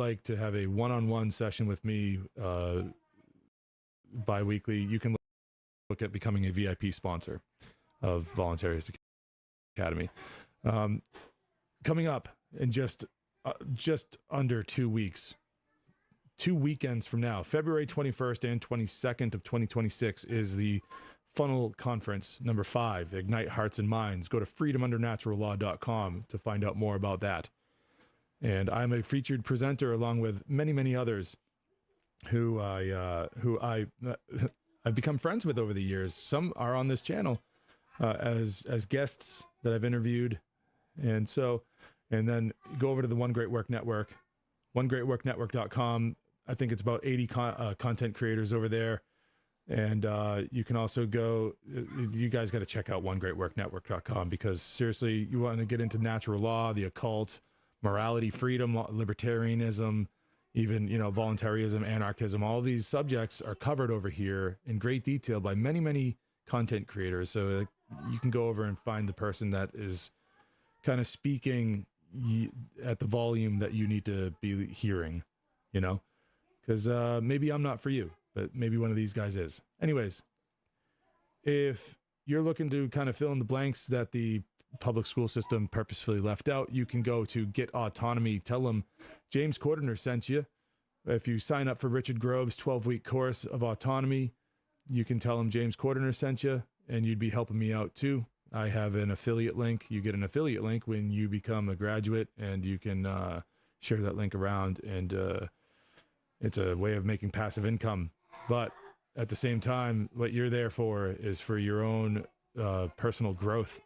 like to have a one-on-one session with me bi-weekly, you can look at becoming a VIP sponsor of Voluntarist Academy. Coming up in just under 2 weeks, 2 weekends from now, February 21st and 22nd of 2026 is the Funnel Conference number 5, Ignite Hearts and Minds. Go to freedomundernaturallaw.com to find out more about that. And I'm a featured presenter along with many, many others who I've become friends with over the years. Some are on this channel as guests that I've interviewed. And then go over to the One Great Work Network, onegreatworknetwork.com. I think it's about 80 content creators over there. And you can also go, you guys got to check out onegreatworknetwork.com, because seriously, you want to get into natural law, the occult, morality, freedom, libertarianism, even, voluntarism, anarchism. All these subjects are covered over here in great detail by many, many content creators. So you can go over and find the person that is kind of speaking at the volume that you need to be hearing, because maybe I'm not for you, but maybe one of these guys is. Anyways, if you're looking to kind of fill in the blanks that the public school system purposefully left out, you can go to Get Autonomy. Tell them James Cordner sent you. If you sign up for Richard Grove's 12-week course of autonomy, you can tell him James Cordner sent you, and you'd be helping me out too. I have an affiliate link. You get an affiliate link when you become a graduate, and you can share that link around, and it's a way of making passive income. But at the same time, what you're there for is for your own personal growth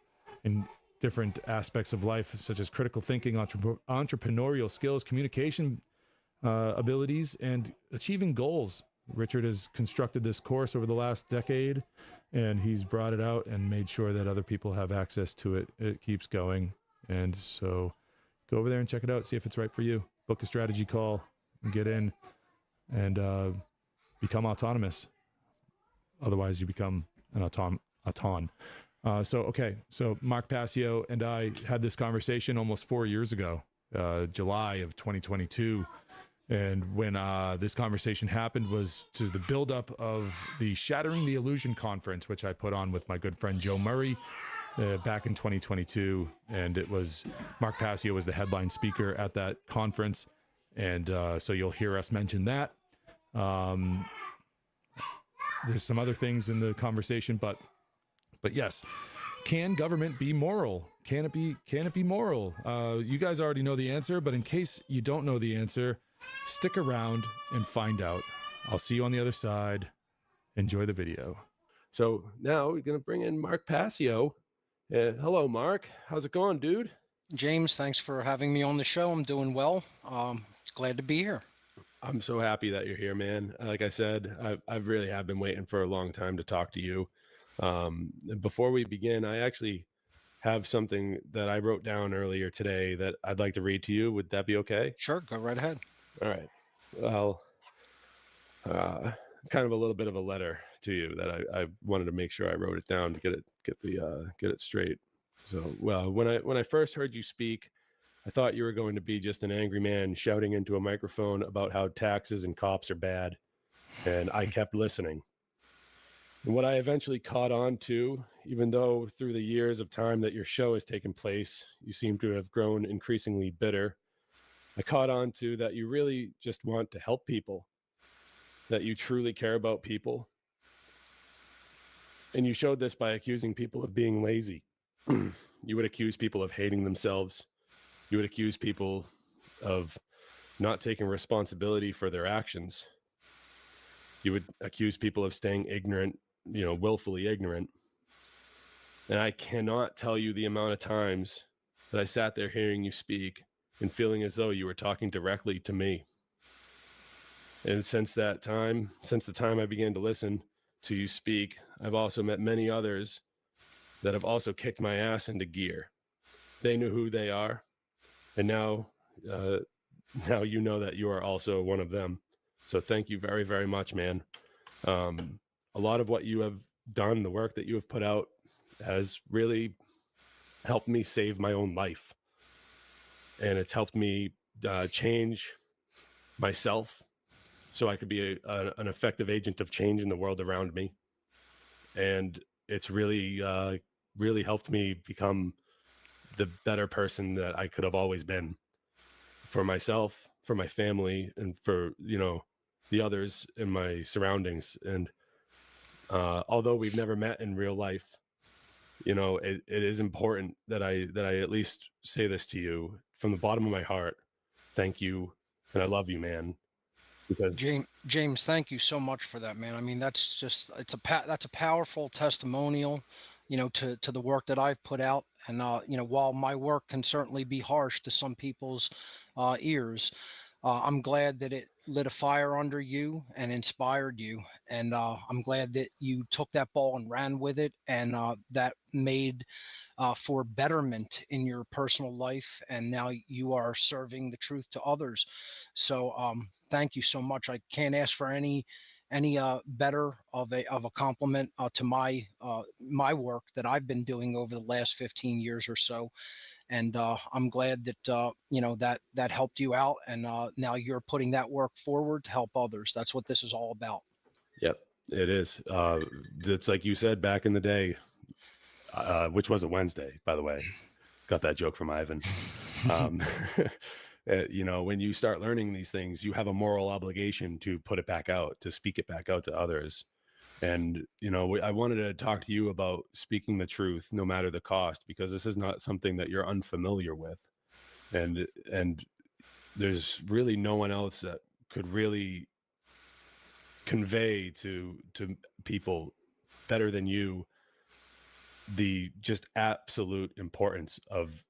in different aspects of life, such as critical thinking, entrepreneurial skills, communication abilities, and achieving goals. Richard has constructed this course over the last decade, and he's brought it out and made sure that other people have access to it. It keeps going. And so go over there and check it out. See if it's right for you. Book a strategy call and get in and become autonomous. Otherwise, you become an auton. So Mark Passio and I had this conversation almost 4 years ago, July of 2022. And when this conversation happened was to the buildup of the Shattering the Illusion conference, which I put on with my good friend Joe Murray back in 2022. And it was Mark Passio was the headline speaker at that conference. And so you'll hear us mention that. There's some other things in the conversation, but yes, can government be moral? Can it be moral? You guys already know the answer, but in case you don't know the answer, stick around and find out. I'll see you on the other side. Enjoy the video. So now we're going to bring in Mark Passio. Hello, Mark. How's it going, dude? James, thanks for having me on the show. I'm doing well. Glad to be here. I'm so happy that you're here, man. Like I said, I really have been waiting for a long time to talk to you. Before we begin, I actually have something that I wrote down earlier today that I'd like to read to you. Would that be okay? Sure, go right ahead. All right. Well, it's kind of a little bit of a letter to you that I wanted to make sure I wrote it down to get it straight. So, well, when I first heard you speak, I thought you were going to be just an angry man shouting into a microphone about how taxes and cops are bad, and I kept listening. And what I eventually caught on to, even though through the years of time that your show has taken place, you seem to have grown increasingly bitter, I caught on to that you really just want to help people, that you truly care about people. And you showed this by accusing people of being lazy. You would accuse people of hating themselves. You would accuse people of not taking responsibility for their actions. You would accuse people of staying ignorant, willfully ignorant. And I cannot tell you the amount of times that I sat there hearing you speak and feeling as though you were talking directly to me. And since the time I began to listen to you speak, I've also met many others that have also kicked my ass into gear. They knew who they are. And now you know that you are also one of them. So thank you very, very much, man. A lot of what you have done, the work that you have put out, has really helped me save my own life. And it's helped me change myself so I could be an effective agent of change in the world around me. And it's really helped me become the better person that I could have always been for myself, for my family, and for, the others in my surroundings. And although we've never met in real life, it is important that I at least say this to you from the bottom of my heart. Thank you, and I love you, man. Because James, thank you so much for that, man. I mean, that's just that's a powerful testimonial, to the work that I've put out. And while my work can certainly be harsh to some people's ears, I'm glad that it lit a fire under you and inspired you. And I'm glad that you took that ball and ran with it, and that made for betterment in your personal life. And now you are serving the truth to others. So thank you so much. I can't ask for any better of a compliment to my work that I've been doing over the last 15 years or so. And I'm glad that that helped you out, and now you're putting that work forward to help others. That's what this is all about. yep, it is. It's like you said back in the day, which was a Wednesday, by the way. Got that joke from Ivan. Um, when you start learning these things, you have a moral obligation to put it back out, to speak it back out to others. And, I wanted to talk to you about speaking the truth, no matter the cost, because this is not something that you're unfamiliar with. And there's really no one else that could really convey to people better than you the just absolute importance of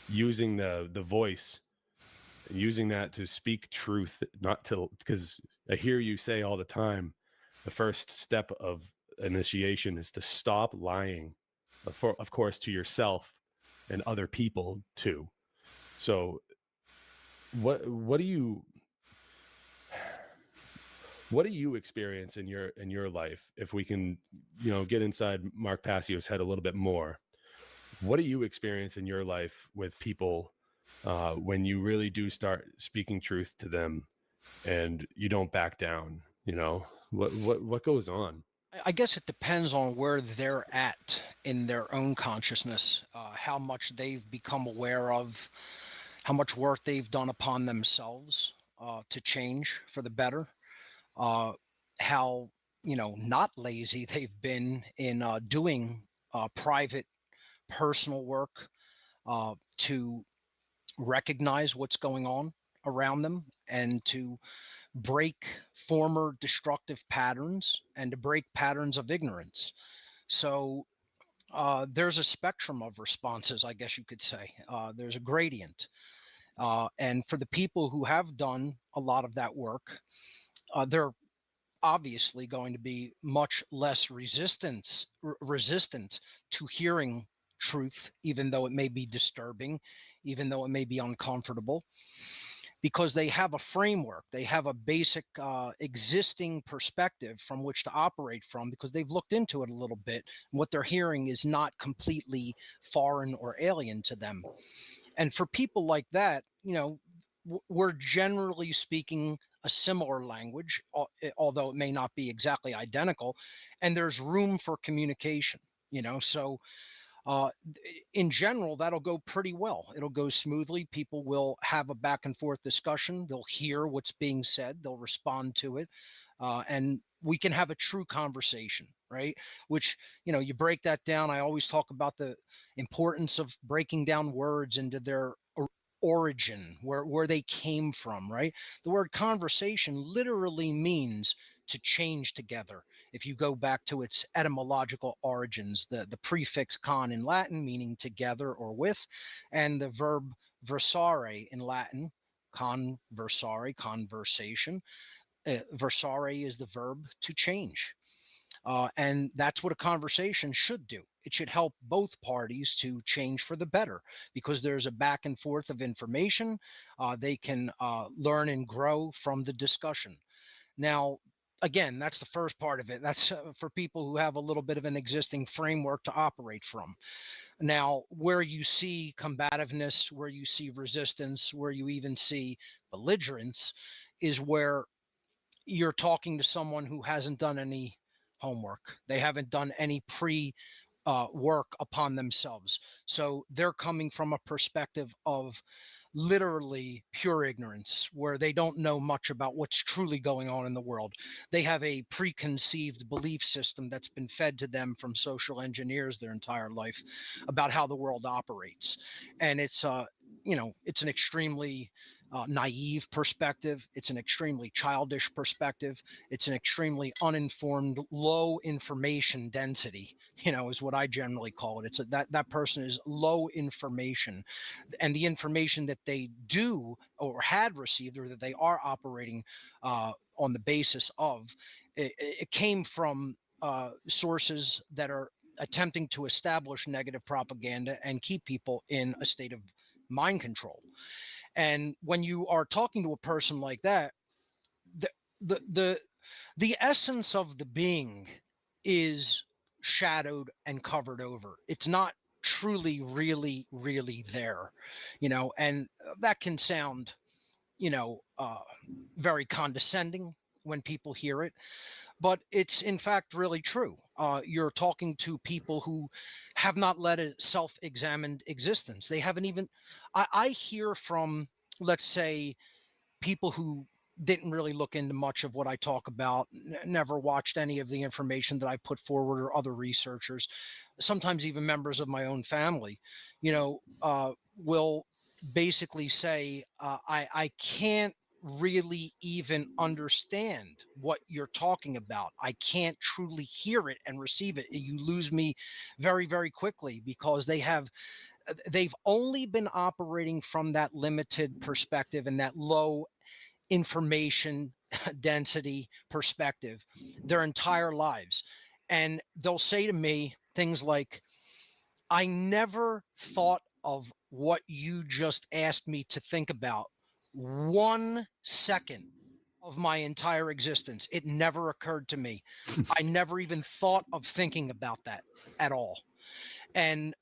using the voice, using that to speak truth, not to, because I hear you say all the time, the first step of initiation is to stop lying, of course, to yourself and other people too. So what do you experience in your life, if we can get inside Mark Passio's head a little bit more? What do you experience in your life with people when you really do start speaking truth to them and you don't back down? What goes on? I guess it depends on where they're at in their own consciousness, how much they've become aware of, how much work they've done upon themselves to change for the better, how not lazy they've been in doing private personal work to recognize what's going on around them, and to break former destructive patterns, and to break patterns of ignorance. So there's a spectrum of responses, I guess you could say. There's a gradient. And for the people who have done a lot of that work, they're obviously going to be much less resistant to hearing truth, even though it may be disturbing, even though it may be uncomfortable, because they have a framework, they have a basic existing perspective from which to operate from, because they've looked into it a little bit. And what they're hearing is not completely foreign or alien to them. And for people like that, we're generally speaking a similar language, although it may not be exactly identical, and there's room for communication. So uh, in general, that'll go pretty well. It'll go smoothly. People will have a back and forth discussion. They'll hear what's being said. They'll respond to it. And we can have a true conversation, right? Which, you break that down. I always talk about the importance of breaking down words into their origin, where they came from, right? The word conversation literally means to change together. If you go back to its etymological origins, the prefix con in Latin meaning together or with, and the verb versare in Latin, conversare, conversation. Versare is the verb to change. And that's what a conversation should do. It should help both parties to change for the better, because there's a back and forth of information. They can learn and grow from the discussion. Now, again, that's the first part of it. That's for people who have a little bit of an existing framework to operate from. Now, where you see combativeness, where you see resistance, where you even see belligerence, is where you're talking to someone who hasn't done any homework. They haven't done any work upon themselves. So they're coming from a perspective of literally pure ignorance, where they don't know much about what's truly going on in the world. They have a preconceived belief system that's been fed to them from social engineers their entire life about how the world operates. And it's it's an extremely naive perspective. It's an extremely childish perspective. It's an extremely uninformed, low information density, is what I generally call it. It's that person is low information, and the information that they do or had received, or that they are operating on the basis of, it came from sources that are attempting to establish negative propaganda and keep people in a state of mind control. And when you are talking to a person like that, the the the, the essence of the being is shadowed and covered over. It's not truly really there, and that can sound, very condescending when people hear it, but it's in fact really true. You're talking to people who have not led a self-examined existence. They haven't even. I hear from, let's say, people who didn't really look into much of what I talk about, never watched any of the information that I put forward, or other researchers, sometimes even members of my own family, will basically say, I can't really even understand what you're talking about. I can't truly hear it and receive it. You lose me very, very quickly, because they've only been operating from that limited perspective and that low information density perspective their entire lives. And they'll say to me things like, I never thought of what you just asked me to think about 1 second of my entire existence. It never occurred to me. I never even thought of thinking about that at all. And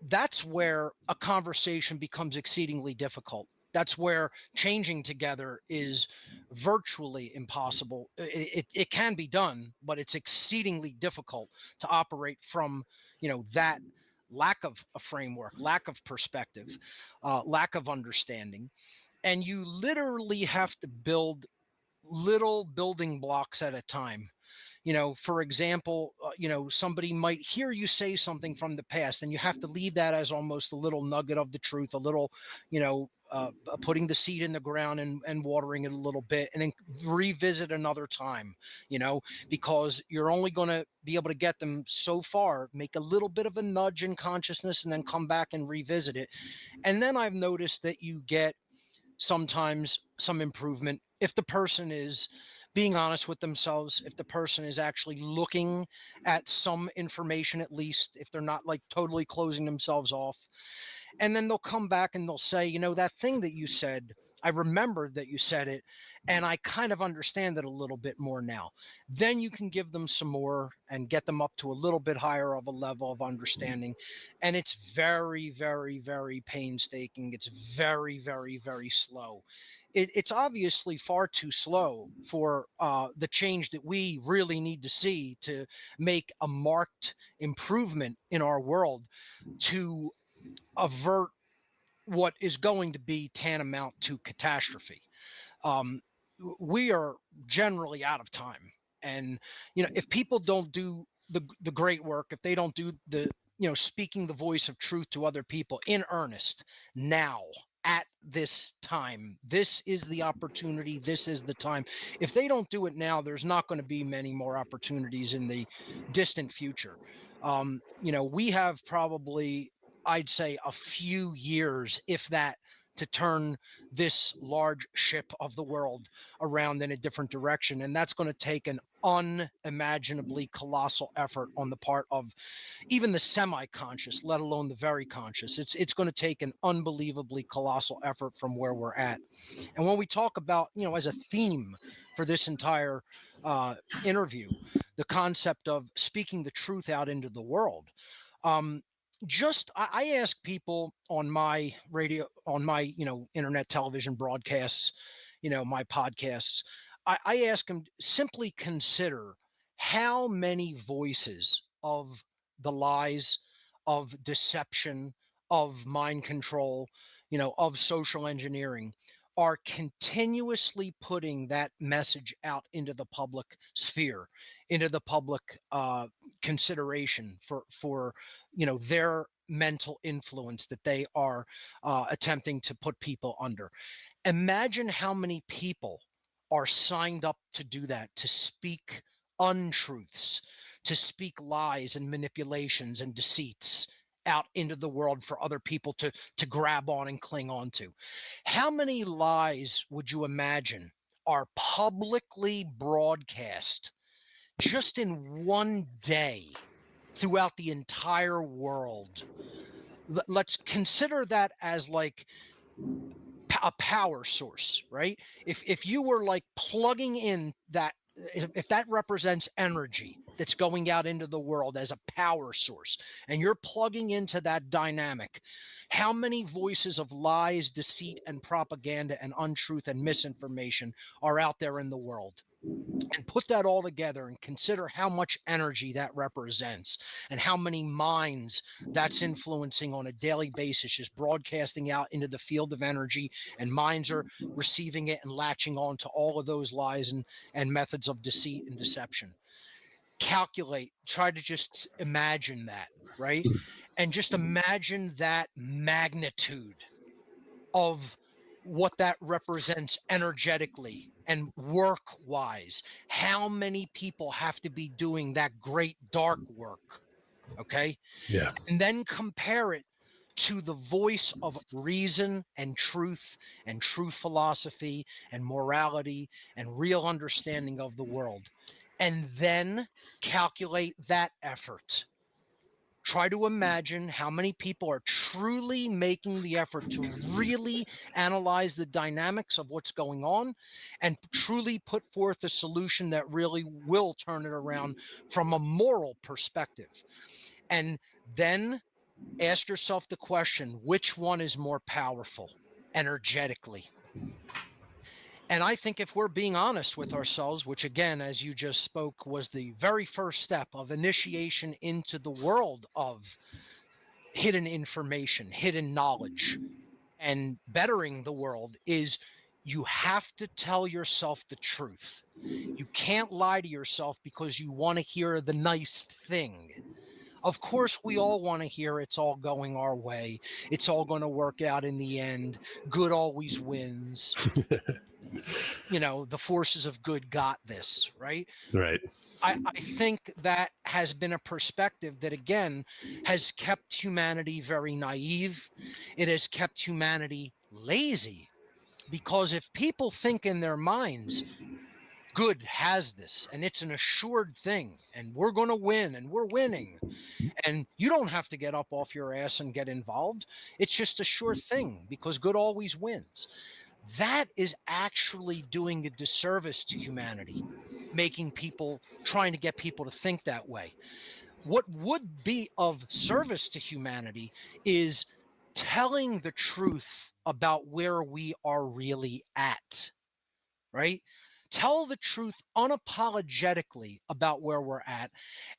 that's where a conversation becomes exceedingly difficult. That's where changing together is virtually impossible. It can be done, but it's exceedingly difficult to operate from, that lack of a framework, lack of perspective, lack of understanding. And you literally have to build little building blocks at a time. For example, somebody might hear you say something from the past, and you have to leave that as almost a little nugget of the truth, a little, putting the seed in the ground and watering it a little bit, and then revisit another time, because you're only going to be able to get them so far, make a little bit of a nudge in consciousness, and then come back and revisit it. And then I've noticed that you get sometimes some improvement if the person is being honest with themselves, if the person is actually looking at some information, at least if they're not like totally closing themselves off. And then they'll come back and they'll say, that thing that you said, I remembered that you said it, and I kind of understand it a little bit more now. Then you can give them some more and get them up to a little bit higher of a level of understanding. And it's very, very, very painstaking. It's very, very, very slow. It's obviously far too slow for the change that we really need to see to make a marked improvement in our world, to avert what is going to be tantamount to catastrophe. Um, we are generally out of time. And, if people don't do the great work, if they don't do the, speaking the voice of truth to other people in earnest now, at this time, this is the opportunity. This is the time. If they don't do it now, there's not going to be many more opportunities in the distant future. We have probably, I'd say, a few years, if that, to turn this large ship of the world around in a different direction. And that's going to take an unimaginably colossal effort on the part of even the semi-conscious, let alone the very conscious. It's going to take an unbelievably colossal effort from where we're at. And when we talk about, as a theme for this entire interview, the concept of speaking the truth out into the world, I ask people on my radio, on my internet television broadcasts, my podcasts, I ask them simply consider how many voices of the lies, of deception, of mind control, of social engineering are continuously putting that message out into the public sphere, into the public consideration for their mental influence that they are attempting to put people under. Imagine how many people are signed up to do that, to speak untruths, to speak lies and manipulations and deceits out into the world for other people to grab on and cling on to. How many lies would you imagine are publicly broadcast just in one day throughout the entire world? Let's consider that as like a power source, right? If you were like plugging in that, if that represents energy that's going out into the world as a power source, and you're plugging into that dynamic, how many voices of lies, deceit, and propaganda and untruth and misinformation are out there in the world? And put that all together and consider how much energy that represents and how many minds that's influencing on a daily basis, just broadcasting out into the field of energy, and minds are receiving it and latching on to all of those lies and methods of deceit and deception. Calculate, try to just imagine that, right? And just imagine that magnitude of what that represents energetically and work wise. How many people have to be doing that great dark work? Okay. Yeah. And then compare it to the voice of reason and truth philosophy and morality and real understanding of the world. And then calculate that effort. Try to imagine how many people are truly making the effort to really analyze the dynamics of what's going on and truly put forth a solution that really will turn it around from a moral perspective. And then ask yourself the question, which one is more powerful energetically? And I think if we're being honest with ourselves, which again, as you just spoke, was the very first step of initiation into the world of hidden information, hidden knowledge, and bettering the world, is you have to tell yourself the truth. You can't lie to yourself because you want to hear the nice thing. Of course, we all want to hear it's all going our way. It's all going to work out in the end. Good always wins. The forces of good got this, right? Right. I think that has been a perspective that, again, has kept humanity very naive. It has kept humanity lazy, because if people think in their minds, good has this, and it's an assured thing, and we're going to win, and we're winning, and you don't have to get up off your ass and get involved. It's just a sure thing because good always wins. That is actually doing a disservice to humanity, trying to get people to think that way. What would be of service to humanity is telling the truth about where we are really at, right? Tell the truth unapologetically about where we're at,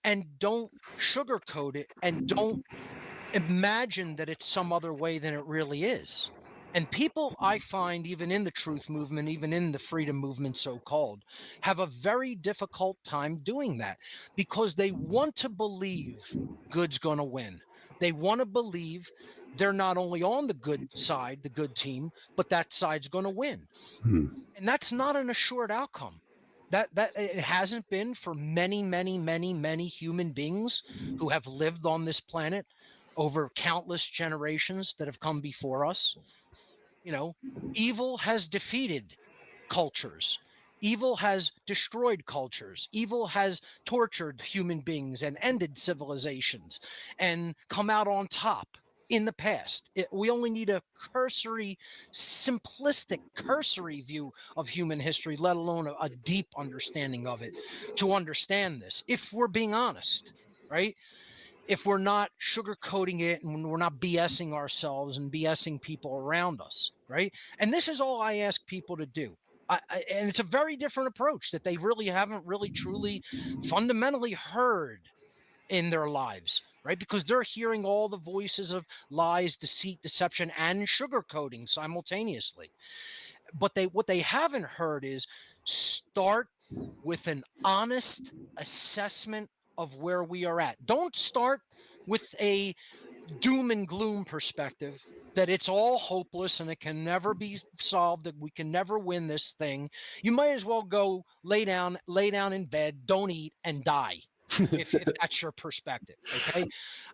and don't sugarcoat it, and don't imagine that it's some other way than it really is. And people, I find, even in the truth movement, even in the freedom movement, so called, have a very difficult time doing that because they want to believe good's going to win. They want to believe they're not only on the good side, the good team, but that side's going to win. And that's not an assured outcome. That it hasn't been for many, many, many, many human beings who have lived on this planet over countless generations that have come before us. Evil has defeated cultures. Evil has destroyed cultures. Evil has tortured human beings and ended civilizations and come out on top in the past. We only need a simplistic view of human history, let alone a deep understanding of it, to understand this, if we're being honest, right? If we're not sugarcoating it and we're not BSing ourselves and BSing people around us, right? And this is all I ask people to do. And it's a very different approach that they really haven't really truly fundamentally heard in their lives, right? Because they're hearing all the voices of lies, deceit, deception, and sugarcoating simultaneously. But what they haven't heard is start with an honest assessment of where we are at. Don't start with a doom and gloom perspective that it's all hopeless and it can never be solved, that we can never win this thing. You might as well go lay down in bed, don't eat, and die. if that's your perspective. Okay.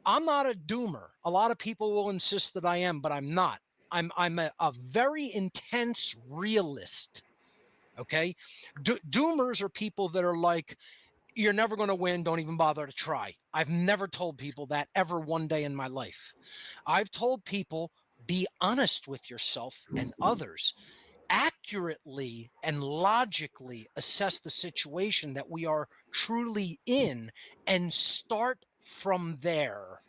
I'm not a doomer. A lot of people will insist that I am, but I'm not. I'm a very intense realist. Okay. Doomers are people that are like, you're never going to win. Don't even bother to try. I've never told people that ever one day in my life. I've told people, be honest with yourself and others. Accurately and logically assess the situation that we are truly in and start from there.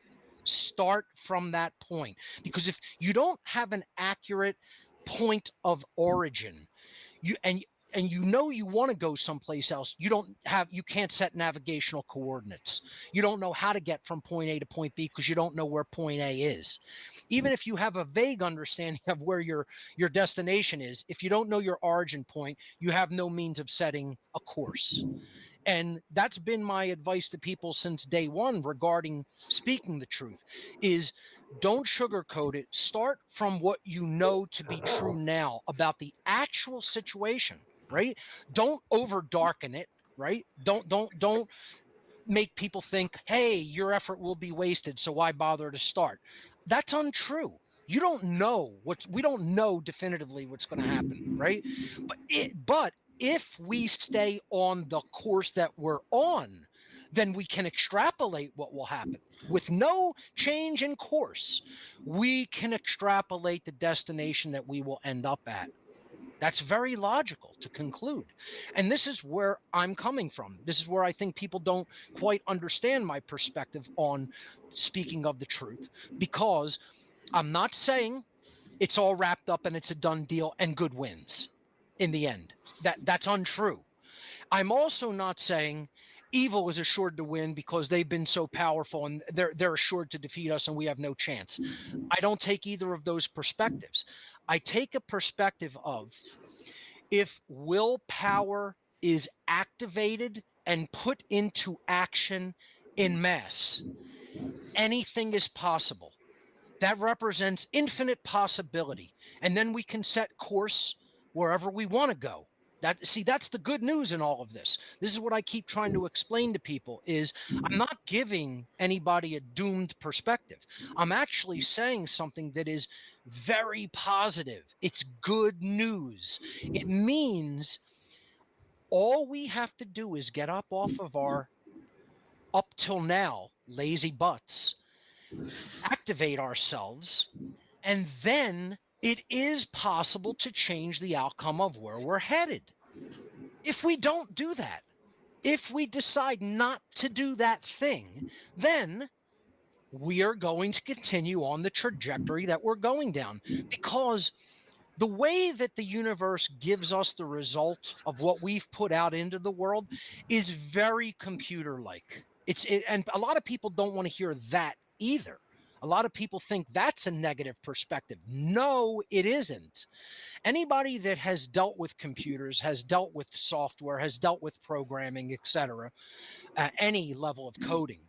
Start from that point. Because if you don't have an accurate point of origin, you you want to go someplace else, you can't set navigational coordinates. You don't know how to get from point A to point B because you don't know where point A is. Even if you have a vague understanding of where your destination is, if you don't know your origin point, you have no means of setting a course. And that's been my advice to people since day one regarding speaking the truth, is don't sugarcoat it. Start from what you know to be true now about the actual situation, right? Don't over darken it, right? Don't make people think, hey, your effort will be wasted, so why bother to start? That's untrue. You don't know we don't know definitively what's going to happen, right? But if we stay on the course that we're on, then we can extrapolate what will happen. With no change in course, we can extrapolate the destination that we will end up at. That's very logical to conclude. And this is where I'm coming from. This is where I think people don't quite understand my perspective on speaking of the truth, because I'm not saying it's all wrapped up and it's a done deal and good wins in the end. That's untrue. I'm also not saying evil is assured to win because they've been so powerful and they're assured to defeat us and we have no chance. I don't take either of those perspectives. I take a perspective of, if willpower is activated and put into action in mass, anything is possible. That represents infinite possibility. And then we can set course wherever we want to go. That's the good news in all of this. This is what I keep trying to explain to people, is I'm not giving anybody a doomed perspective. I'm actually saying something that is very positive. It's good news. It means all we have to do is get up off of our, up till now, lazy butts, activate ourselves, and then it is possible to change the outcome of where we're headed. If we don't do that, if we decide not to do that thing, then we are going to continue on the trajectory that we're going down, because the way that the universe gives us the result of what we've put out into the world is very computer-like. And a lot of people don't want to hear that either. A lot of people think that's a negative perspective. No, it isn't. Anybody that has dealt with computers, has dealt with software, has dealt with programming, etc., any level of coding,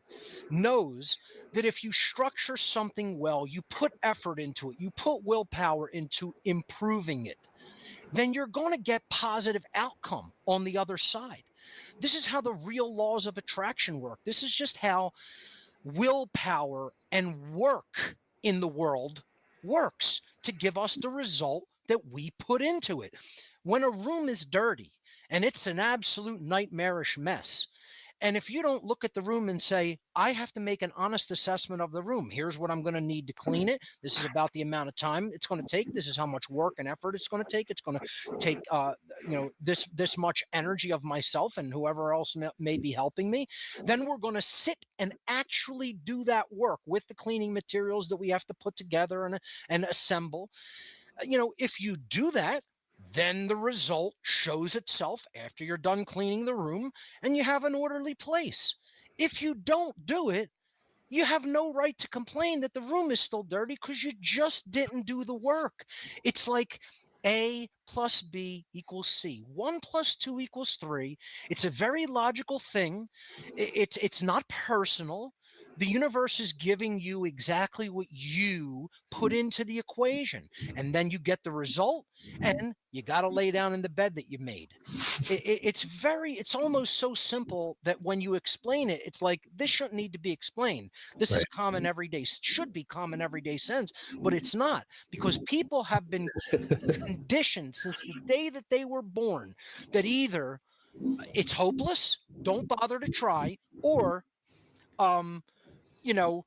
knows that if you structure something well, you put effort into it, you put willpower into improving it, then you're going to get positive outcome on the other side. This is how the real laws of attraction work. This is just how willpower and work in the world works to give us the result that we put into it. When a room is dirty and it's an absolute nightmarish mess, and if you don't look at the room and say, I have to make an honest assessment of the room. Here's what I'm going to need to clean it. This is about the amount of time it's going to take. This is how much work and effort it's going to take. It's going to take, this much energy of myself and whoever else may be helping me. Then we're going to sit and actually do that work with the cleaning materials that we have to put together and assemble. If you do that, Then the result shows itself after you're done cleaning the room and you have an orderly place. If you don't do it, you have no right to complain that the room is still dirty because you just didn't do the work. It's like A plus B equals C. 1 plus 2 equals 3. It's a very logical thing. It's not personal. The universe is giving you exactly what you put into the equation, and then you get the result, and you got to lay down in the bed that you made. It's almost so simple that when you explain it, it's like, this shouldn't need to be explained. This is Right. common everyday, should be common everyday sense, but it's not, because people have been conditioned since the day that they were born that either it's hopeless, don't bother to try, or um, you know,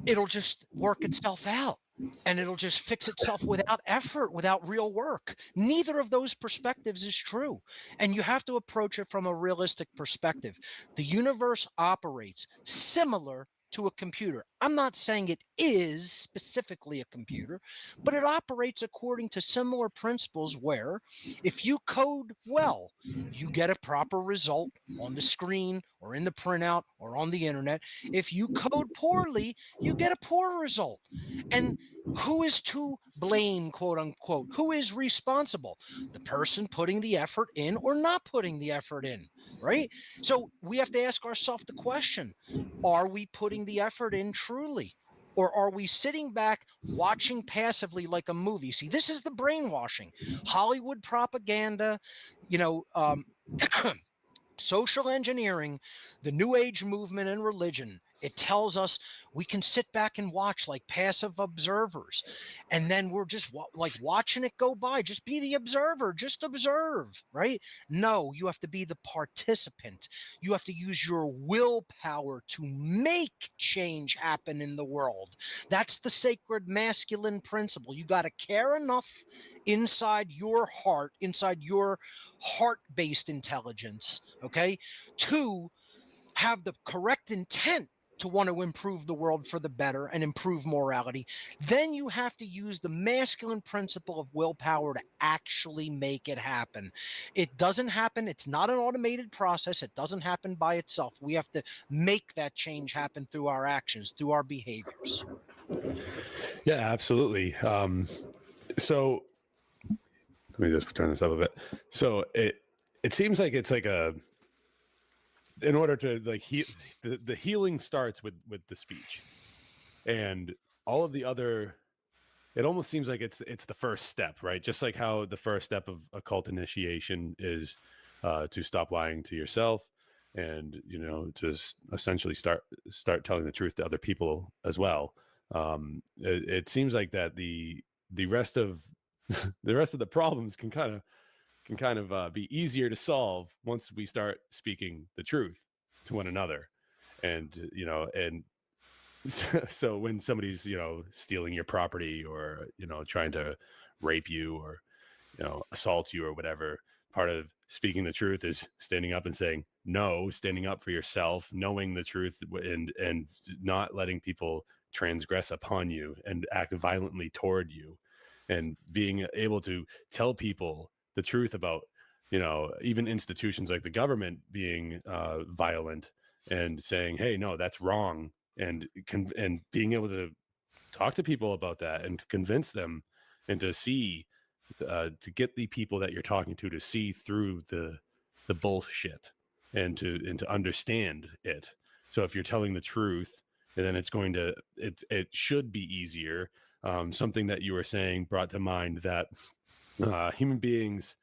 it'll just work itself out and it'll just fix itself without effort, without real work. Neither of those perspectives is true. And you have to approach it from a realistic perspective. The universe operates similar to a computer. I'm not saying it is specifically a computer, but it operates according to similar principles where if you code well, you get a proper result on the screen or in the printout or on the internet. If you code poorly, you get a poor result. And who is to blame, quote unquote? Who is responsible? The person putting the effort in or not putting the effort in, right? So we have to ask ourselves the question, are we putting the effort in truly? Or are we sitting back watching passively like a movie? See, this is the brainwashing. Hollywood propaganda, you know, social engineering, the new age movement, and religion. It tells us we can sit back and watch like passive observers, and then we're just like watching it go by. Just be the observer, just observe, right? No, you have to be the participant. You have to use your willpower to make change happen in the world. That's the sacred masculine principle. You got to care enough inside your heart, inside your heart-based intelligence, okay, to have the correct intent to want to improve the world for the better and improve morality. Then you have to use the masculine principle of willpower to actually make it happen. It doesn't happen. It's not an automated process. It doesn't happen by itself. We have to make that change happen through our actions, through our behaviors. Yeah, absolutely. So let me just turn this up a bit. So it seems like it's like in order to like the healing starts with the speech, and all of the other, it almost seems like it's the first step, right? Just like how the first step of occult initiation is to stop lying to yourself, and to essentially start telling the truth to other people as well. It seems like that the rest of the rest of the problems can kind of be easier to solve once we start speaking the truth to one another. And so when somebody's stealing your property, or trying to rape you, or assault you or whatever, part of speaking the truth is standing up and saying no, standing up for yourself, knowing the truth, and not letting people transgress upon you and act violently toward you, and being able to tell people the truth about even institutions like the government being violent, and saying, hey, no, that's wrong, and being able to talk to people about that and to convince them, and to see to get the people that you're talking to see through the bullshit, and to understand it. So if you're telling the truth, and then it should be easier. Something that you were saying brought to mind that human beings,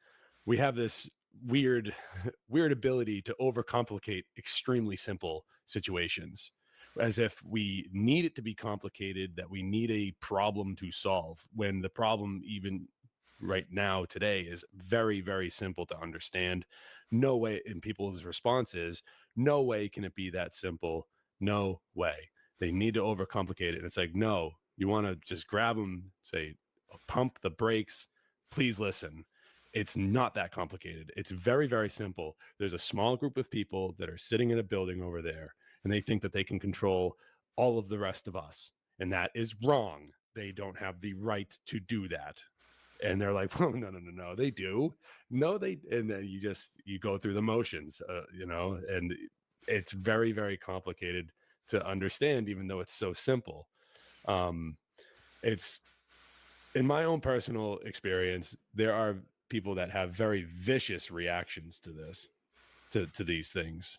we have this weird ability to overcomplicate extremely simple situations, as if we need it to be complicated, that we need a problem to solve, when the problem, even right now today, is very, very simple to understand. No way. And people's response is, no way can it be that simple. No way. They need to overcomplicate it. And it's like, no, you want to just grab them, say, pump the brakes, please listen. It's not that complicated. It's very, very simple. There's a small group of people that are sitting in a building over there, and they think that they can control all of the rest of us. And that is wrong. They don't have the right to do that. And they're like, well, no, they do. No, and then you go through the motions, and it's very, very complicated to understand, even though it's so simple. It's in my own personal experience, there are people that have very vicious reactions to this, to these things,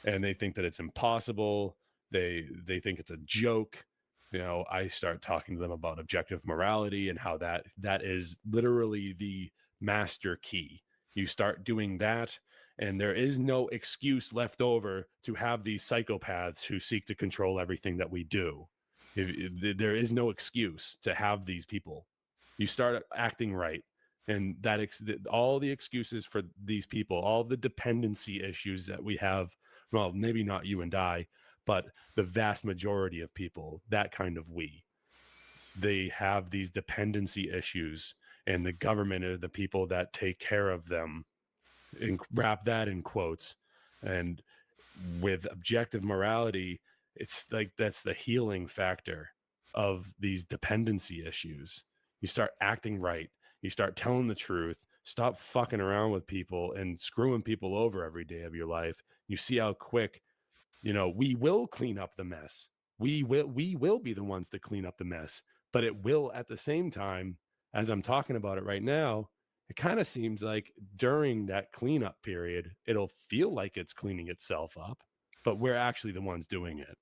and they think that it's impossible. They think it's a joke. I start talking to them about objective morality and how that is literally the master key. You start doing that, and there is no excuse left over to have these psychopaths who seek to control everything that we do. There is no excuse to have these people. You start acting right, and all the excuses for these people, all the dependency issues that we have, well, maybe not you and I, but the vast majority of people, that kind of they have these dependency issues, and the government are the people that take care of them, and wrap that in quotes. And with objective morality, it's like that's the healing factor of these dependency issues. You start acting right, you start telling the truth, stop fucking around with people and screwing people over every day of your life. You see how quick, we will clean up the mess. We will be the ones to clean up the mess, but it will, at the same time, as I'm talking about it right now, it kind of seems like during that cleanup period, it'll feel like it's cleaning itself up, but we're actually the ones doing it.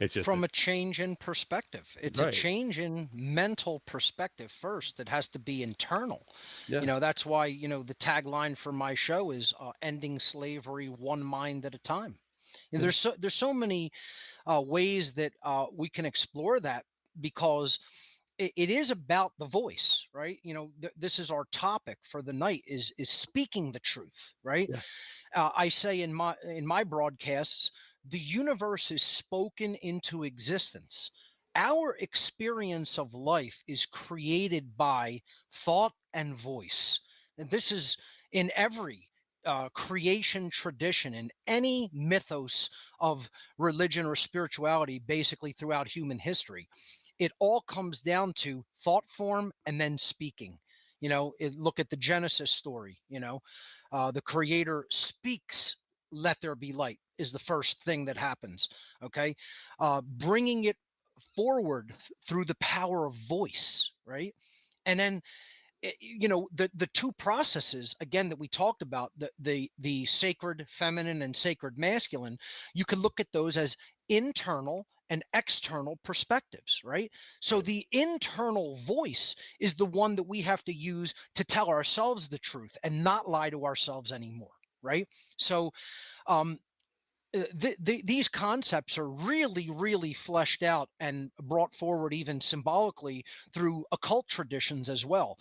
It's just from a change in perspective. It's right. a change in mental perspective first that has to be internal. Yeah. That's why, the tagline for my show is ending slavery one mind at a time. And Yeah. there's so many ways that we can explore that, because it is about the voice, right? This is our topic for the night, is speaking the truth, right? Yeah. I say in my broadcasts, the universe is spoken into existence. Our experience of life is created by thought and voice. And this is in every creation tradition, in any mythos of religion or spirituality, basically throughout human history. It all comes down to thought form and then speaking. Look at the Genesis story. The creator speaks, let there be light, is the first thing that happens. Okay. Bringing it forward through the power of voice, right? And then the two processes again that we talked about, the sacred feminine and sacred masculine, you can look at those as internal and external perspectives, right? So Right. the internal voice is the one that we have to use to tell ourselves the truth and not lie to ourselves anymore, right? So um these concepts are really, really fleshed out and brought forward even symbolically through occult traditions as well.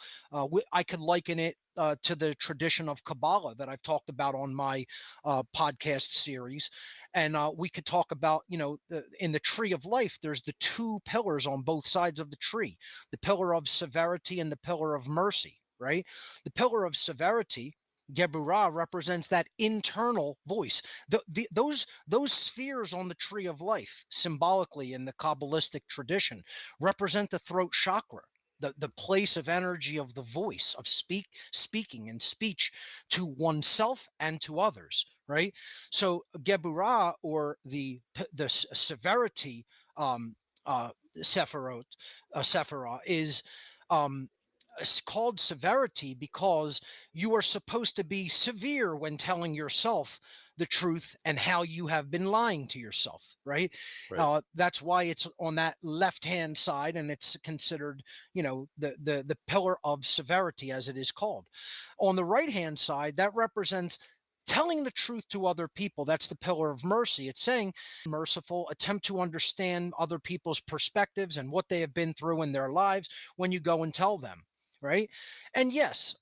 I could liken it to the tradition of Kabbalah that I've talked about on my podcast series. And we could talk about, in the tree of life, there's the two pillars on both sides of the tree, the pillar of severity and the pillar of mercy, right? The pillar of severity, Geburah, represents that internal voice. Those spheres on the tree of life, symbolically in the Kabbalistic tradition, represent the throat chakra, the place of energy of the voice, of speaking and speech to oneself and to others, right? So Geburah, or the severity Sephirot, Sephirah, is um, it's called severity because you are supposed to be severe when telling yourself the truth and how you have been lying to yourself, right? Right. That's why it's on that left hand side, and it's considered, the pillar of severity, as it is called. On the right hand side, that represents telling the truth to other people. That's the pillar of mercy. It's saying merciful, attempt to understand other people's perspectives and what they have been through in their lives when you go and tell them, right? And yes,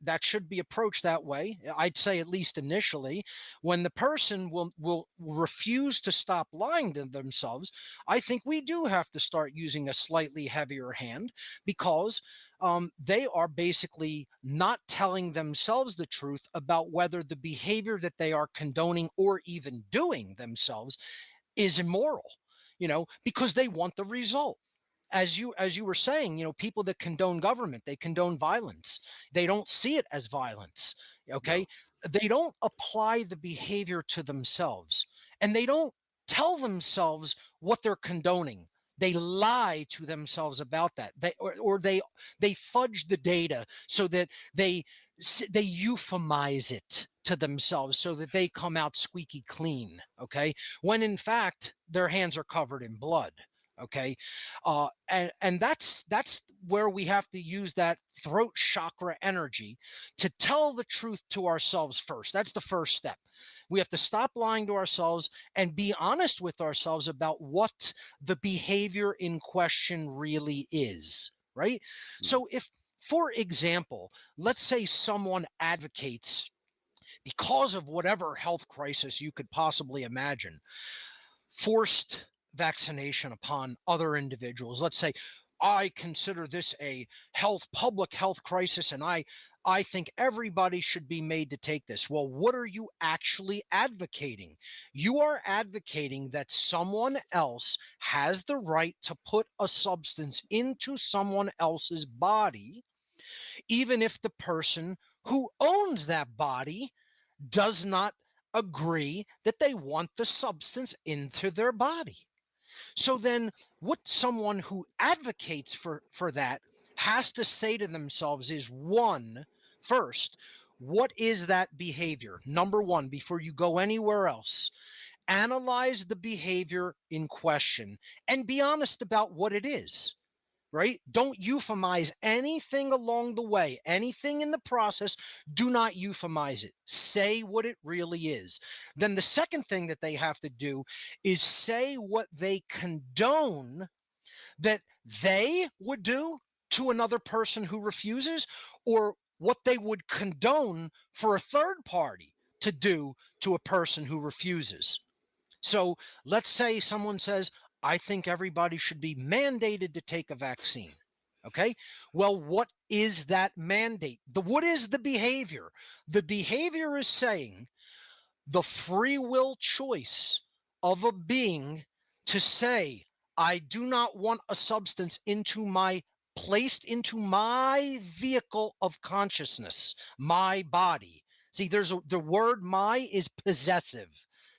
that should be approached that way. I'd say, at least initially, when the person will refuse to stop lying to themselves, I think we do have to start using a slightly heavier hand, because they are basically not telling themselves the truth about whether the behavior that they are condoning or even doing themselves is immoral, because they want the result. as you were saying, people that condone government, they condone violence. They don't see it as violence. Okay. They don't apply the behavior to themselves, and they don't tell themselves what they're condoning. They lie to themselves about that. They fudge the data so that they euphemize it to themselves so that they come out squeaky clean. Okay. When in fact their hands are covered in blood. Okay. And that's where we have to use that throat chakra energy to tell the truth to ourselves first. That's the first step. We have to stop lying to ourselves and be honest with ourselves about what the behavior in question really is, right? So if, for example, let's say someone advocates, because of whatever health crisis you could possibly imagine, forced vaccination upon other individuals. Let's say, I consider this a public health crisis, and I think everybody should be made to take this. Well, what are you actually advocating? You are advocating that someone else has the right to put a substance into someone else's body, even if the person who owns that body does not agree that they want the substance into their body. So then what someone who advocates for that has to say to themselves is, first, what is that behavior? Number one, before you go anywhere else, analyze the behavior in question and be honest about what it is. Right? Don't euphemize anything along the way, anything in the process. Do not euphemize it. Say what it really is. Then the second thing that they have to do is say what they condone that they would do to another person who refuses, or what they would condone for a third party to do to a person who refuses. So let's say someone says, I think everybody should be mandated to take a vaccine. Okay. Well, what is that mandate? What is the behavior? The behavior is saying the free will choice of a being to say, I do not want a substance placed into my vehicle of consciousness, my body. See, the word my is possessive.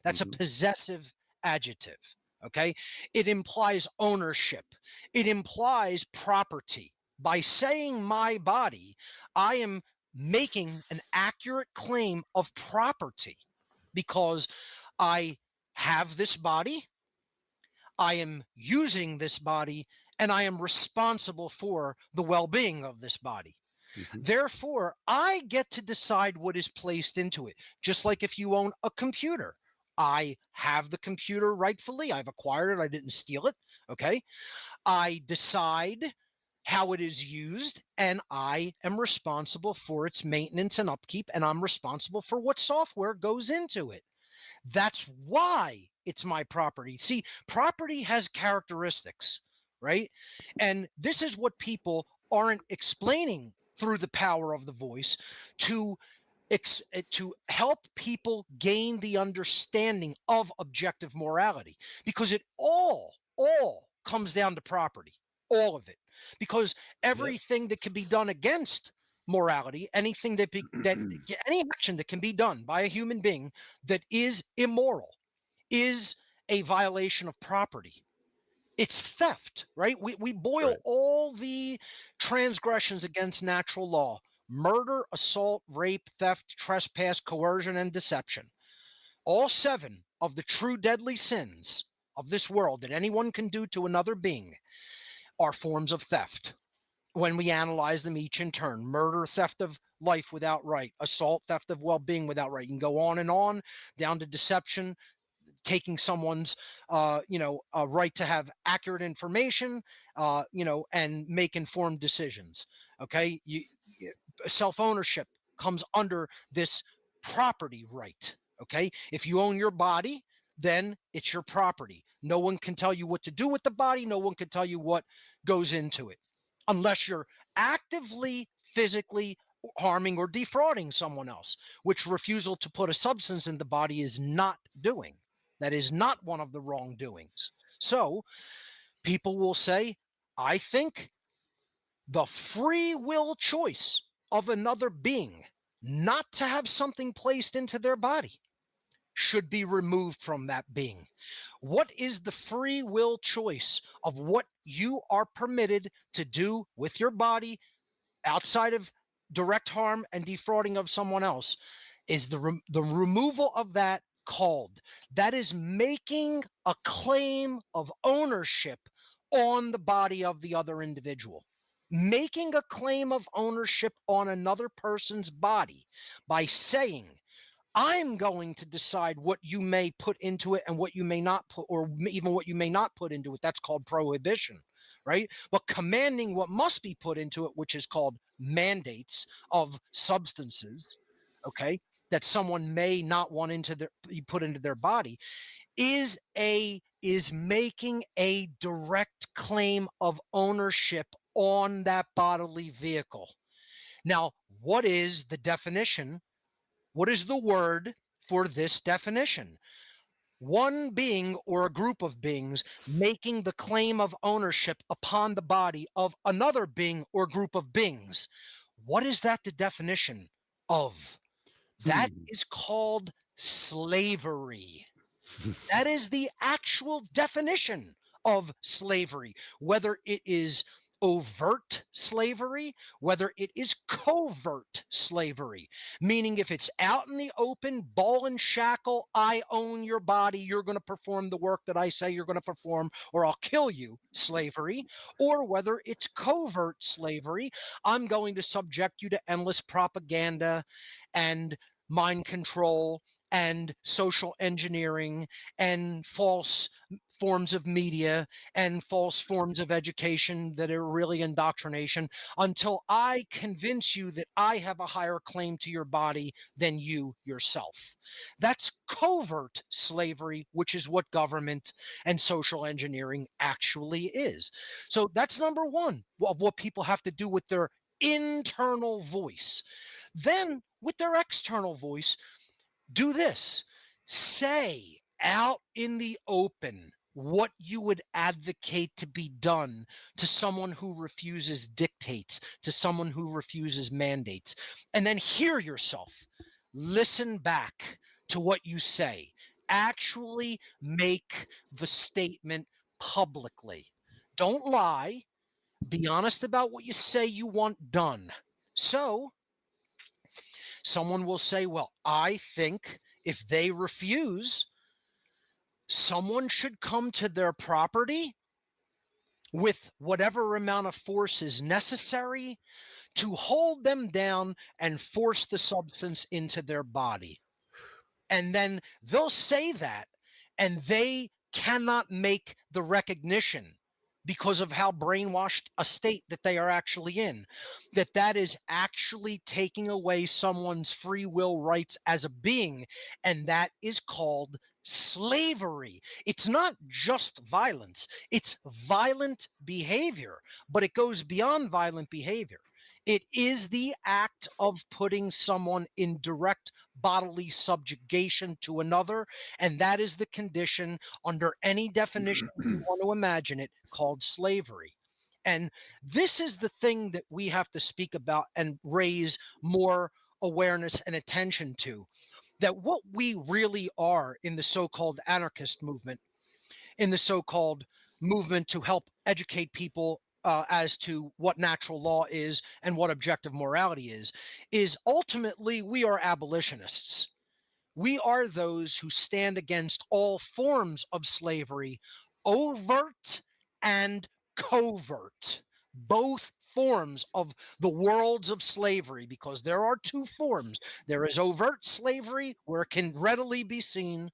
That's a possessive adjective. Okay. It implies ownership. It implies property. By saying my body, I am making an accurate claim of property because I have this body, I am using this body, and I am responsible for the well-being of this body. Therefore, I get to decide what is placed into it. Just like if you own a computer, I have the computer rightfully. I've acquired it. I didn't steal it. Okay. I decide how it is used, and I am responsible for its maintenance and upkeep, and I'm responsible for what software goes into it. That's why it's my property. See, property has characteristics, right? And this is what people aren't explaining through the power of the voice to help people gain the understanding of objective morality, because it all comes down to property, all of it, because everything that can be done against morality, anything any action that can be done by a human being that is immoral is a violation of property. It's theft, right? We boil all the transgressions against natural law: murder, assault, rape, theft, trespass, coercion, and deception. All 7 of the true deadly sins of this world that anyone can do to another being are forms of theft. When we analyze them each in turn: murder, theft of life without right; assault, theft of well-being without right. You can go on down to deception, taking someone's right to have accurate information, and make informed decisions. Okay. Self-ownership comes under this property right. Okay. If you own your body, then it's your property. No one can tell you what to do with the body. No one can tell you what goes into it unless you're actively physically harming or defrauding someone else, which refusal to put a substance in the body is not doing. That is not one of the wrongdoings. So people will say, I think the free will choice of another being not to have something placed into their body should be removed from that being. What is the free will choice of what you are permitted to do with your body outside of direct harm and defrauding of someone else? Is the removal of that called? That is making a claim of ownership on the body of the other individual. Making a claim of ownership on another person's body by saying, I'm going to decide what you may put into it and what you may not put, or even what you may not put into it. That's called prohibition, right? But commanding what must be put into it, which is called mandates of substances, okay, that someone may not want be put into their body, is making a direct claim of ownership on that bodily vehicle. Now, what is the definition? What is the word for this definition? One being or a group of beings making the claim of ownership upon the body of another being or group of beings. What is that the definition of? That is called slavery. That is the actual definition of slavery, whether it is overt slavery, whether it is covert slavery, meaning if it's out in the open, ball and shackle, I own your body, you're going to perform the work that I say you're going to perform, or I'll kill you, slavery, or whether it's covert slavery, I'm going to subject you to endless propaganda and mind control and social engineering and false forms of media and false forms of education that are really indoctrination until I convince you that I have a higher claim to your body than you yourself. That's covert slavery, which is what government and social engineering actually is. So that's number one of what people have to do with their internal voice. Then with their external voice, do this. Say out in the open what you would advocate to be done to someone who refuses dictates, to someone who refuses mandates, and then hear yourself. Listen back to what you say. Actually make the statement publicly. Don't lie. Be honest about what you say you want done. So, someone will say, well, I think if they refuse, someone should come to their property with whatever amount of force is necessary to hold them down and force the substance into their body. And then they'll say that, and they cannot make the recognition because of how brainwashed a state that they are actually in, that is actually taking away someone's free will rights as a being, and that is called slavery. It's not just violence, it's violent behavior, but it goes beyond violent behavior. It is the act of putting someone in direct bodily subjugation to another, and that is the condition under any definition you want to imagine it called slavery. And this is the thing that we have to speak about and raise more awareness and attention to, that what we really are in the so-called anarchist movement, in the so-called movement to help educate people as to what natural law is and what objective morality is ultimately we are abolitionists. We are those who stand against all forms of slavery, overt and covert, both forms of the worlds of slavery, because there are two forms. There is overt slavery where it can readily be seen,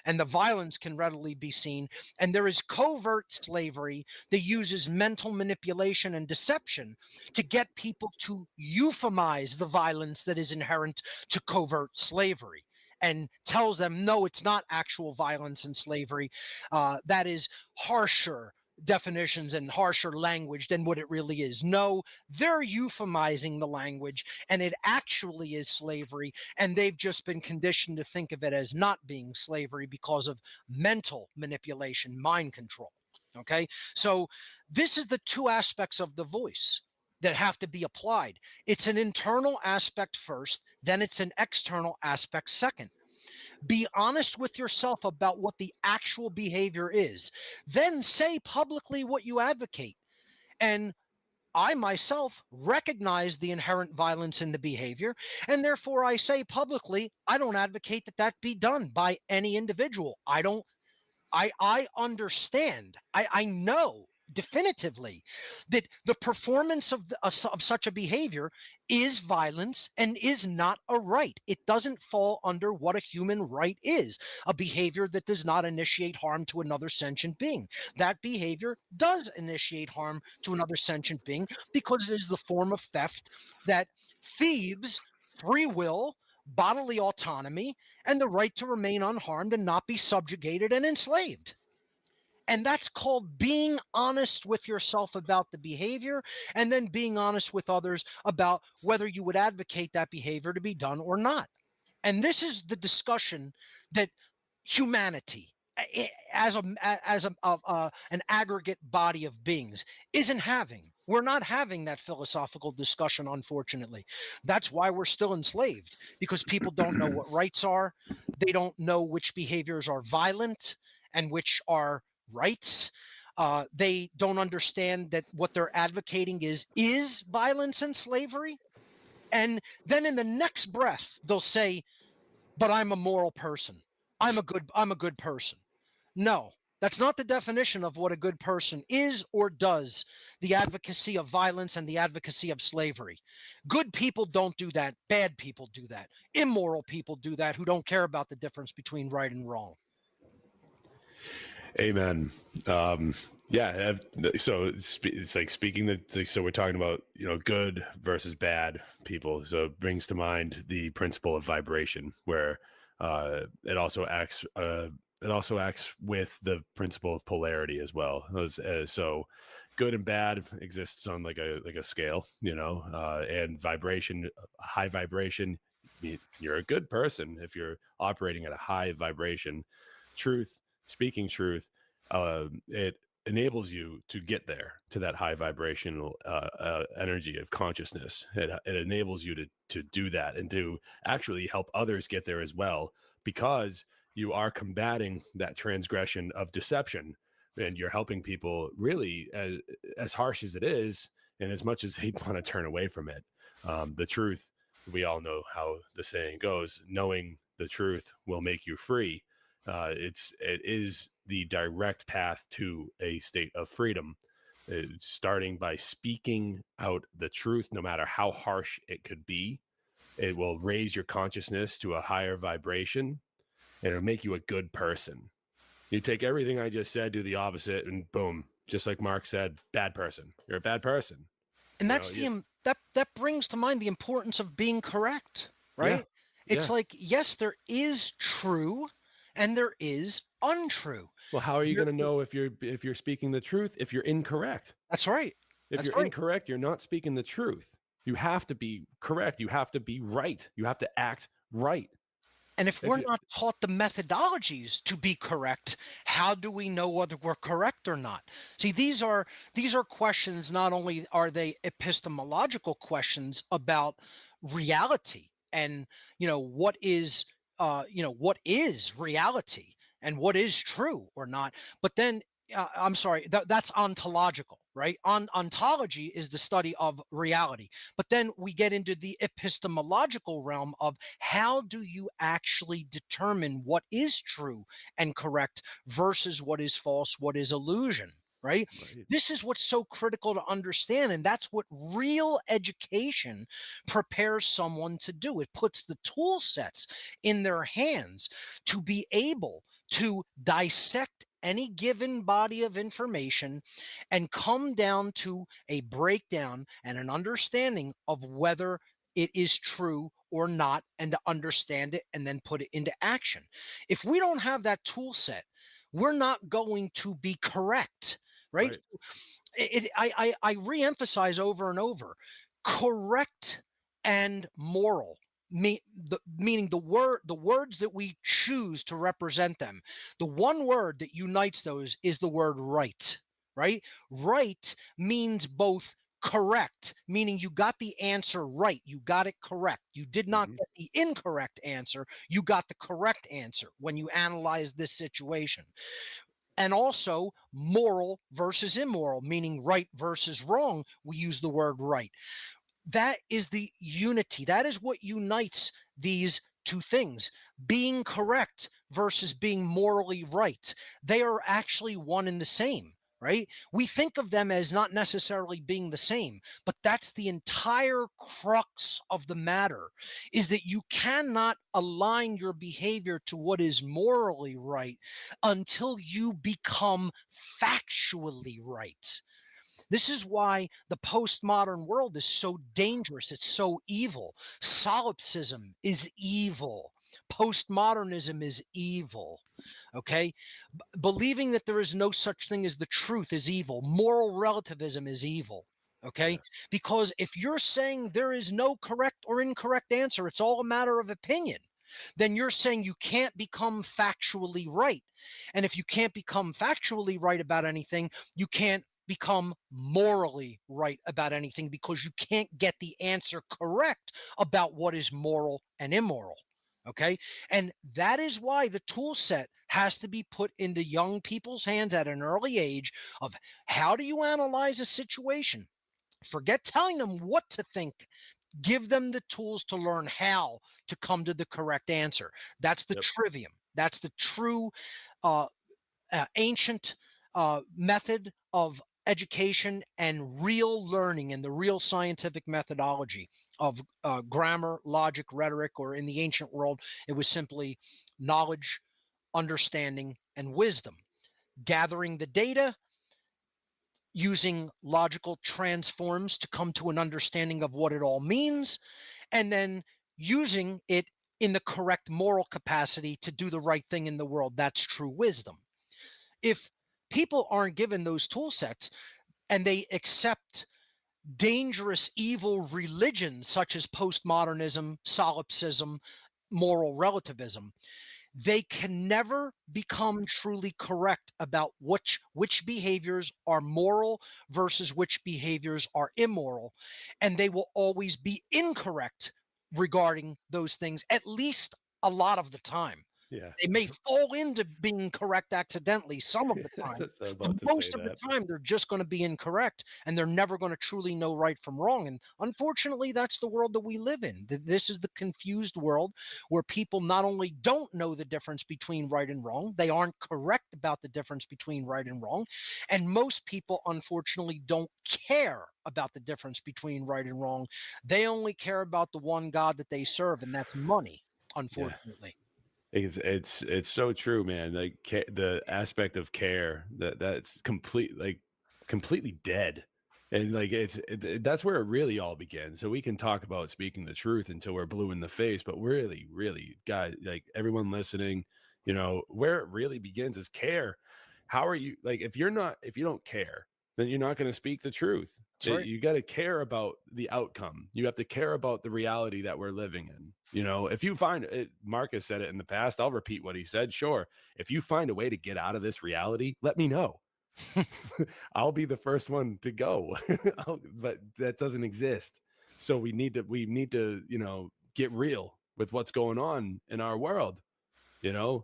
and the violence can readily be seen. And there is covert slavery that uses mental manipulation and deception to get people to euphemize the violence that is inherent to covert slavery and tells them, no, it's not actual violence and slavery. That is harsher definitions and harsher language than what it really is. No, they're euphemizing the language, and it actually is slavery, and they've just been conditioned to think of it as not being slavery because of mental manipulation, mind control. Okay. So this is the two aspects of the voice that have to be applied. It's an internal aspect first, then it's an external aspect second. Be honest with yourself about what the actual behavior is. Then say publicly what you advocate. And I myself recognize the inherent violence in the behavior, and therefore I say publicly, I don't advocate that that be done by any individual. I understand. I know definitively that the performance of such a behavior is violence and is not a right. It doesn't fall under what a human right is, a behavior that does not initiate harm to another sentient being. That behavior does initiate harm to another sentient being because it is the form of theft that thieves free will, bodily autonomy, and the right to remain unharmed and not be subjugated and enslaved. And that's called being honest with yourself about the behavior, and then being honest with others about whether you would advocate that behavior to be done or not. And this is the discussion that humanity, as an aggregate body of beings, isn't having. We're not having that philosophical discussion, unfortunately. That's why we're still enslaved, because people don't know what rights are. They don't know which behaviors are violent and which are rights. They don't understand that what they're advocating is violence and slavery. And then in the next breath, they'll say, but I'm a moral person. I'm a good person. No, that's not the definition of what a good person is or does, the advocacy of violence and the advocacy of slavery. Good people don't do that. Bad people do that. Immoral people do that who don't care about the difference between right and wrong. Amen. Yeah. So it's like speaking so we're talking about, good versus bad people. So it brings to mind the principle of vibration, where it also acts with the principle of polarity as well. So good and bad exists on like a scale, and vibration, high vibration, you're a good person if you're operating at a high vibration. Speaking truth, it enables you to get there to that high vibrational energy of consciousness. It enables you to do that and to actually help others get there as well, because you are combating that transgression of deception, and you're helping people really, as harsh as it is, and as much as they want to turn away from it. The truth, we all know how the saying goes, knowing the truth will make you free. It is the direct path to a state of freedom, starting by speaking out the truth, no matter how harsh it could be. It will raise your consciousness to a higher vibration, and it'll make you a good person. You take everything I just said, do the opposite, and boom, just like Mark said, bad person. You're a bad person. And that's that brings to mind the importance of being correct, right? Yeah, It's like, yes, there is true and there is untrue. Well, how are you going to know if you're speaking the truth if you're incorrect? That's right. If you're incorrect, you're not speaking the truth. You have to be correct. You have to be right. You have to act right. And if we're not taught the methodologies to be correct, how do we know whether we're correct or not? See, these are questions. Not only are they epistemological questions about reality and what is what is reality and what is true or not, but then I'm sorry, that's ontological, right? Ontology is the study of reality. But then we get into the epistemological realm of how do you actually determine what is true and correct versus what is false, what is illusion, right? This is what's so critical to understand. And that's what real education prepares someone to do. It puts the tool sets in their hands to be able to dissect any given body of information and come down to a breakdown and an understanding of whether it is true or not, and to understand it and then put it into action. If we don't have that tool set, we're not going to be correct, right? I re-emphasize over and over, correct and moral meaning the words that we choose to represent them. The one word that unites those is the word right, right? Right means both correct, meaning you got the answer right. You got it correct. You did not Hmm. get the incorrect answer. You got the correct answer when you analyze this situation. And also moral versus immoral, meaning right versus wrong. We use the word right. That is the unity. That is what unites these two things. Being correct versus being morally right. They are actually one and the same, right? We think of them as not necessarily being the same, but that's the entire crux of the matter, is that you cannot align your behavior to what is morally right until you become factually right. This is why the postmodern world is so dangerous. It's so evil. Solipsism is evil. Postmodernism is evil. Okay. Believing that there is no such thing as the truth is evil. Moral relativism is evil. Okay. Yeah. Because if you're saying there is no correct or incorrect answer, it's all a matter of opinion, then you're saying you can't become factually right. And if you can't become factually right about anything, you can't become morally right about anything, because you can't get the answer correct about what is moral and immoral. Okay. And that is why the tool set has to be put into young people's hands at an early age of how do you analyze a situation? Forget telling them what to think. Give them the tools to learn how to come to the correct answer. That's the Yep. trivium. That's the true uh, ancient method of education and real learning, and the real scientific methodology of grammar, logic, rhetoric, or in the ancient world, it was simply knowledge, understanding, and wisdom. Gathering the data, using logical transforms to come to an understanding of what it all means, and then using it in the correct moral capacity to do the right thing in the world. That's true wisdom. If people aren't given those tool sets and they accept dangerous, evil religions such as postmodernism, solipsism, moral relativism, they can never become truly correct about which behaviors are moral versus which behaviors are immoral, and they will always be incorrect regarding those things, at least a lot of the time. Yeah. They may fall into being correct accidentally some of the time, So I'm but about to say most of the that. time they're just going to be incorrect, and they're never going to truly know right from wrong. And unfortunately, that's the world that we live in. This is the confused world where people not only don't know the difference between right and wrong, they aren't correct about the difference between right and wrong. And most people, unfortunately, don't care about the difference between right and wrong. They only care about the one God that they serve, and that's money, Yeah. unfortunately. It's so true, man. Like the aspect of care that's completely dead, and like that's where it really all begins. So we can talk about speaking the truth until we're blue in the face, but really, guys, like everyone listening, where it really begins is care. How are you, like, if you don't care, then you're not going to speak the truth. That's right. You got to care about the outcome. You have to care about the reality that we're living in. If you find it, Marcus said it in the past, I'll repeat what he said. Sure. If you find a way to get out of this reality, let me know. I'll be the first one to go. But that doesn't exist. So we need to, get real with what's going on in our world. What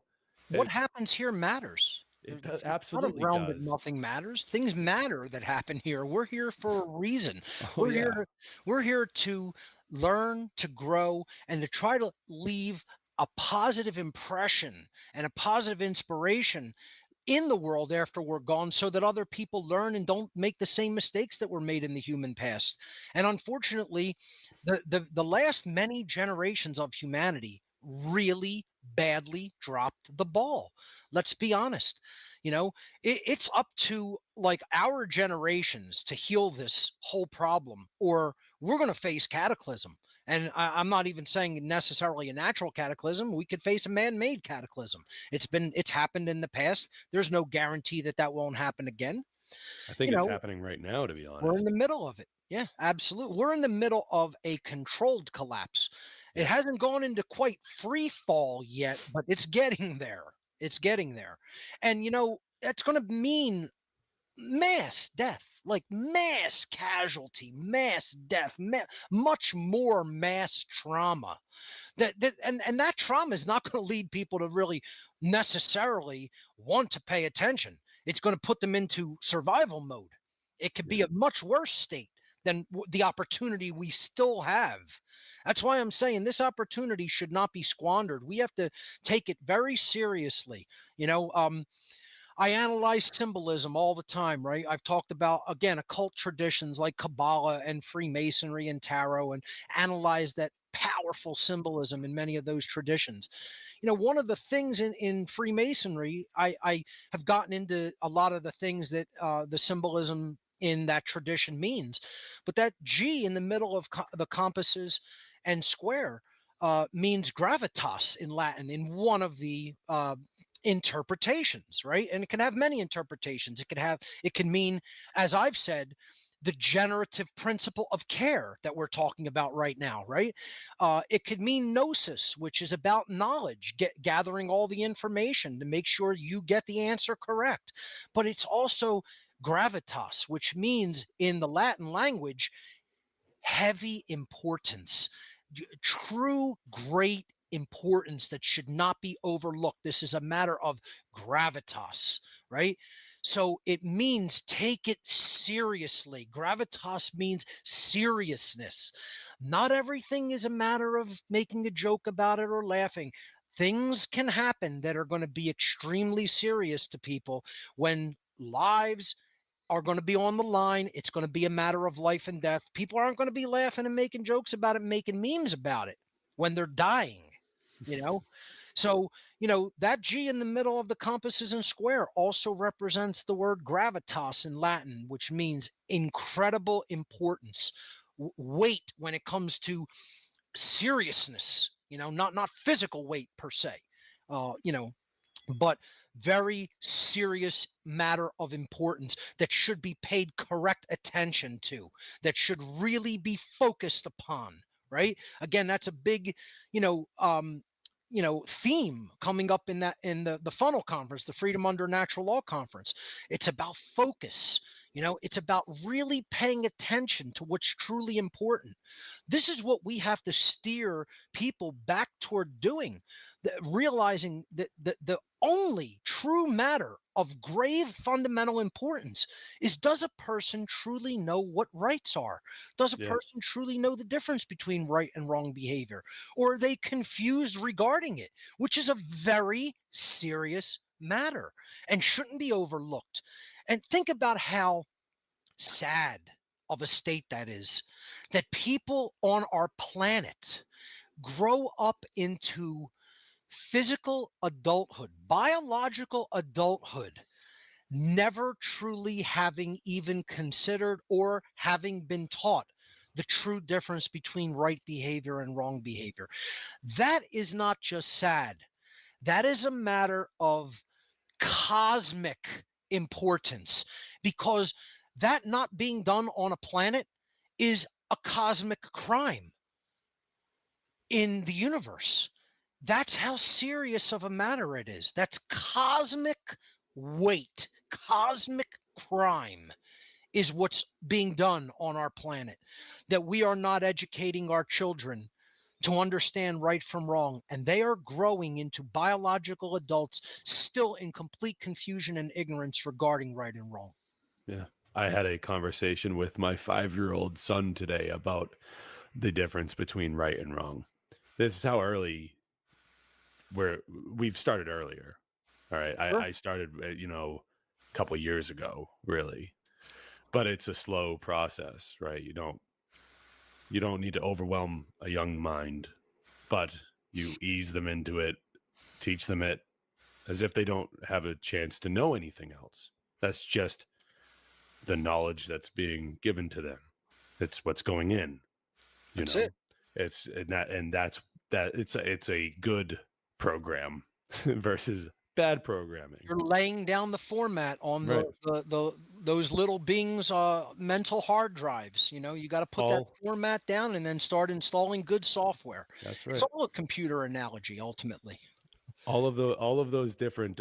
It's happens here matters. It's not a absolutely realm that does. nothing matters. Things matter that happen here. We're here for a reason. Oh We're yeah. here we're here to learn, to grow, and to try to leave a positive impression and a positive inspiration in the world after we're gone, so that other people learn and don't make the same mistakes that were made in the human past. And unfortunately, the last many generations of humanity really badly dropped the ball. Let's be honest. It's up to like our generations to heal this whole problem, or we're going to face cataclysm. And I'm not even saying necessarily a natural cataclysm. We could face a man-made cataclysm. It's happened in the past. There's no guarantee that that won't happen again. I think You it's know, happening right now, to be we're in the honest. middle of it. Yeah, absolutely. We're in the middle of a controlled collapse. It hasn't gone into quite free fall yet, but it's getting there. It's getting there. And, that's going to mean mass death, like mass casualty, mass death, much more mass trauma. And that trauma is not going to lead people to really necessarily want to pay attention. It's going to put them into survival mode. It could be a much worse state than the opportunity we still have. That's why I'm saying this opportunity should not be squandered. We have to take it very seriously. I analyze symbolism all the time, right? I've talked about, again, occult traditions like Kabbalah and Freemasonry and Tarot, and analyze that powerful symbolism in many of those traditions. One of the things in Freemasonry, I have gotten into a lot of the things that the symbolism in that tradition means. But that G in the middle of the compasses and square means gravitas in Latin in one of the interpretations, right? And it can have many interpretations. It can mean, as I've said, the generative principle of care that we're talking about right now, right? It could mean gnosis, which is about knowledge, gathering all the information to make sure you get the answer correct. But it's also gravitas, which means in the Latin language, heavy importance, true great importance that should not be overlooked. This is a matter of gravitas, right? So it means take it seriously. Gravitas means seriousness. Not everything is a matter of making a joke about it or laughing. Things can happen that are going to be extremely serious to people when lives are going to be on the line. It's going to be a matter of life and death. People aren't going to be laughing and making jokes about it, making memes about it when they're dying, you know? So, that G in the middle of the compasses and square also represents the word gravitas in Latin, which means incredible importance, weight when it comes to seriousness, not physical weight per se, but very serious matter of importance that should be paid correct attention to, that should really be focused upon, right? Again, that's a big, theme coming up in the funnel conference, the Freedom Under Natural Law conference. It's about focus. It's about really paying attention to what's truly important. This is what we have to steer people back toward doing, realizing that the only true matter of grave fundamental importance is, does a person truly know what rights are? Does a person truly know the difference between right and wrong behavior? Or are they confused regarding it, which is a very serious matter and shouldn't be overlooked. And think about how sad of a state that is, that people on our planet grow up into physical adulthood, biological adulthood, never truly having even considered or having been taught the true difference between right behavior and wrong behavior. That is not just sad. That is a matter of cosmic importance, because that not being done on a planet is a cosmic crime in the universe. That's how serious of a matter it is. That's cosmic weight, cosmic crime is what's being done on our planet. That we are not educating our children to understand right from wrong, and they are growing into biological adults still in complete confusion and ignorance regarding right and wrong. Yeah. I had a conversation with my 5-year-old son today about the difference between right and wrong. This is how early we've started earlier. All right. Sure. I started, a couple years ago, really, but it's a slow process, right? You don't need to overwhelm a young mind, but you ease them into it, teach them it as if they don't have a chance to know anything else. That's just the knowledge that's being given to them. It's what's going in, That's it. it's a good program versus bad programming. You're laying down the format on Right. those little beings' mental hard drives. You got to put that All format down and then start installing good software. that's It's right. all a computer analogy, ultimately. All of those different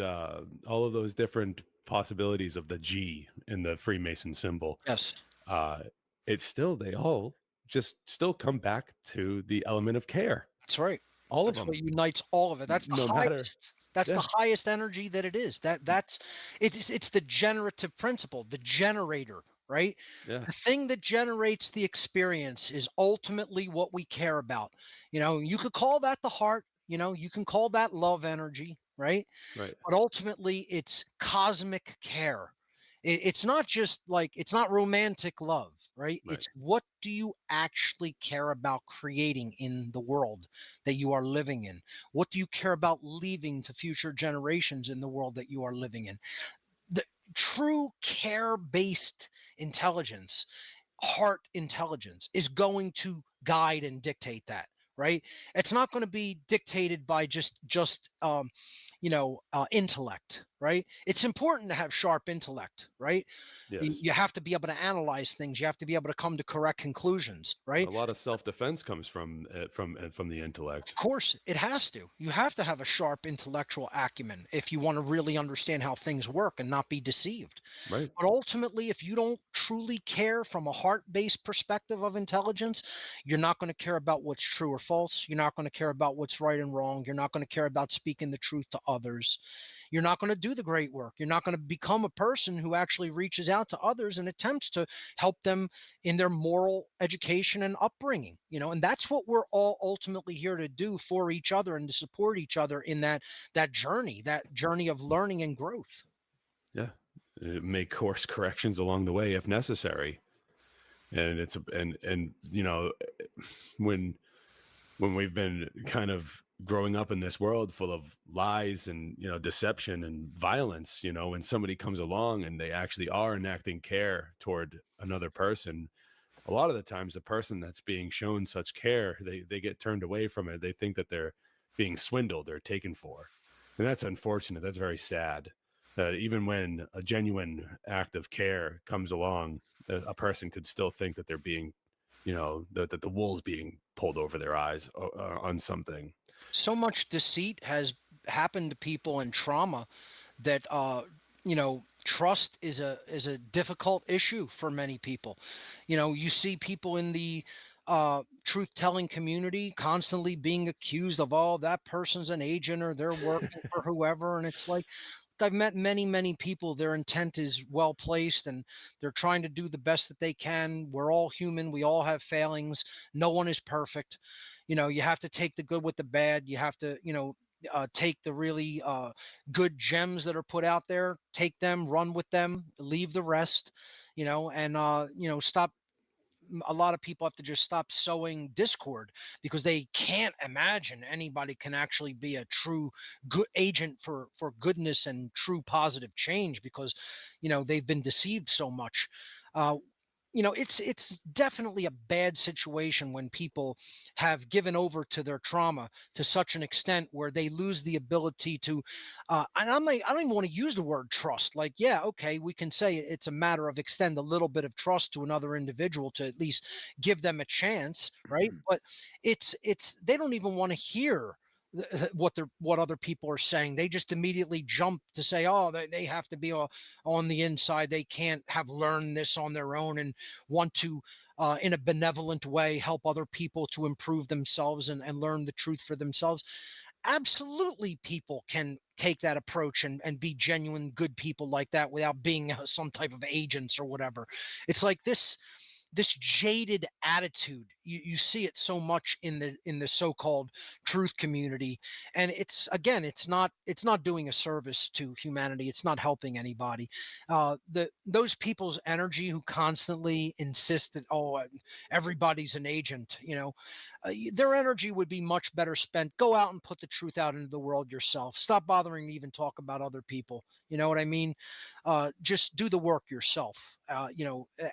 possibilities of the G in the Freemason symbol. Yes, Uh, it's still they all just still come back to the element of care. that's right. All of That's what them, unites all of it. That's the no matter. highest. That's the Yeah, highest energy that it is. It's the generative principle, the generator, right? yeah, The thing that generates the experience is ultimately what we care about. You could call that the heart, you can call that love energy, right? right, But ultimately it's cosmic care. It's not just like, it's not romantic love, right? right. It's what do you actually care about creating in the world that you are living in? What do you care about leaving to future generations in the world that you are living in? The true care based intelligence, heart intelligence, is going to guide and dictate that, right? It's not going to be dictated by just intellect, right? It's important to have sharp intellect, right? you, Yes. you have to be able to analyze things, you have to be able to come to correct conclusions, A right? lot of self-defense comes from the Of intellect. course, it has to. You have to have a sharp intellectual acumen if you want to really understand how things work and not be deceived. Right. But ultimately, if you don't truly care from a heart based perspective of intelligence, you're not going to care about what's true or false. You're not going to care about what's right and wrong. You're not going to care about speaking the truth to others. You're not going to do the great work. You're not going to become a person who actually reaches out to others and attempts to help them in their moral education and upbringing. And that's what we're all ultimately here to do for each other and to support each other in that journey of learning and growth. Yeah. Make course corrections along the way if necessary. And when we've been kind of growing up in this world full of lies and deception and violence, when somebody comes along and they actually are enacting care toward another person, a lot of the times the person that's being shown such care, they get turned away from it. They think that they're being swindled or taken for, and that's unfortunate. That's very sad. Even when a genuine act of care comes along, a person could still think that they're being, that the wool's being pulled over their eyes on something. So much deceit has happened to people and trauma that trust is a difficult issue for many people. You see people in the truth telling community constantly being accused of, oh, that person's an agent or they're working for whoever, and it's like, I've met many people. Their intent is well placed and they're trying to do the best that they can. We're all human. We all have failings. No one is perfect. You have to take the good with the bad. You have to, take the really good gems that are put out there, take them, run with them, leave the rest, and, stop. A lot of people have to just stop sowing discord because they can't imagine anybody can actually be a true good agent for goodness and true positive change because they've been deceived so much. uh, it's definitely a bad situation when people have given over to their trauma to such an extent where they lose the ability to, and I don't even want to use the word trust. Like, yeah, okay, we can say it's a matter of extend a little bit of trust to another individual to at least give them a chance, right? But it's they don't even want to hear what other people are saying. They just immediately jump to say, oh, they have to be on the inside. They can't have learned this on their own and want to, in a benevolent way, help other people to improve themselves and learn the truth for themselves. Absolutely, people can take that approach and be genuine good people like that without being some type of agents or whatever. It's like this jaded attitude. You see it so much in the so-called truth community, and it's not doing a service to humanity. It's not helping anybody. Those people's energy who constantly insist that, oh, everybody's an agent, their energy would be much better spent. Go out and put the truth out into the world yourself. Stop bothering to even talk about other people. You know what I mean? Just do the work yourself.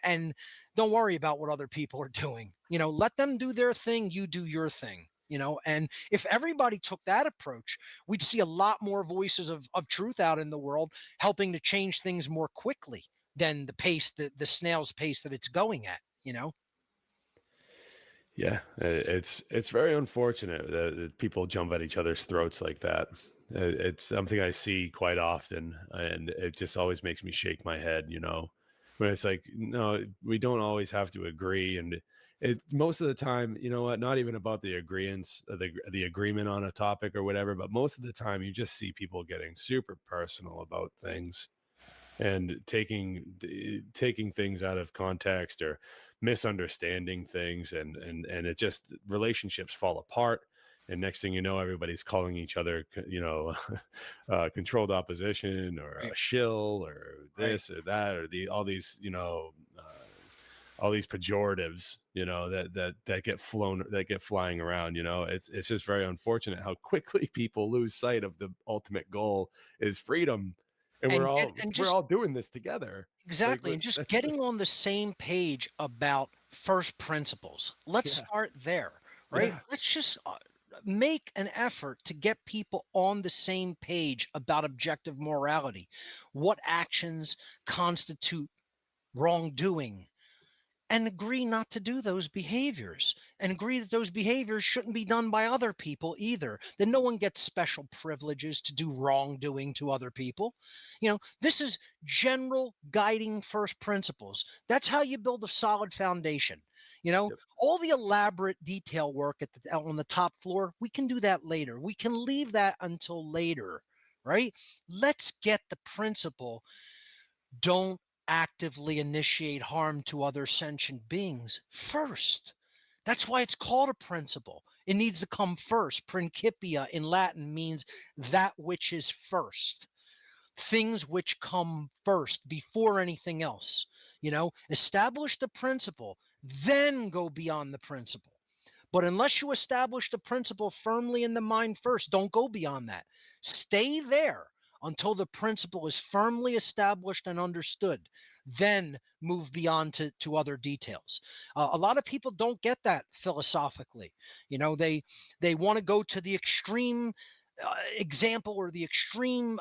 And don't worry about what other people are doing. Let them do their thing, you do your thing. And if everybody took that approach, we'd see a lot more voices of truth out in the world, helping to change things more quickly than the snail's pace that it's going at. Yeah, it's very unfortunate that people jump at each other's throats like that. It's something I see quite often, and it just always makes me shake my head. When it's like, no, we don't always have to agree, and most of the time, you know what? Not even about the agreements, the agreement on a topic or whatever, but most of the time, you just see people getting super personal about things and taking things out of context or misunderstanding things, and it just relationships fall apart, and next thing you know, everybody's calling each other controlled opposition or a Right. shill or Right. this or that or all these pejoratives, that get flying around. It's just very unfortunate how quickly people lose sight of the ultimate goal is freedom, and we're And get all and we're just all doing this together. Like, Exactly, and just that's getting on the same page about first principles. Let's yeah, start there, right? yeah, Let's just make an effort to get people on the same page about objective morality. What actions constitute wrongdoing? And agree not to do those behaviors, and agree that those behaviors shouldn't be done by other people either, that no one gets special privileges to do wrongdoing to other people. This is general guiding first principles. That's how you build a solid foundation. yep. All the elaborate detail work on the top floor, we can do that later. We can leave that until later, right? Let's get the principle: don't actively initiate harm to other sentient beings first. That's why it's called a principle. It needs to come first. Principia in Latin means that which is first. Things which come first before anything else. Establish the principle, then go beyond the principle. But unless you establish the principle firmly in the mind first, don't go beyond that. Stay there until the principle is firmly established and understood. Then move beyond to other details. A lot of people don't get that philosophically. They want to go to the extreme example or the extreme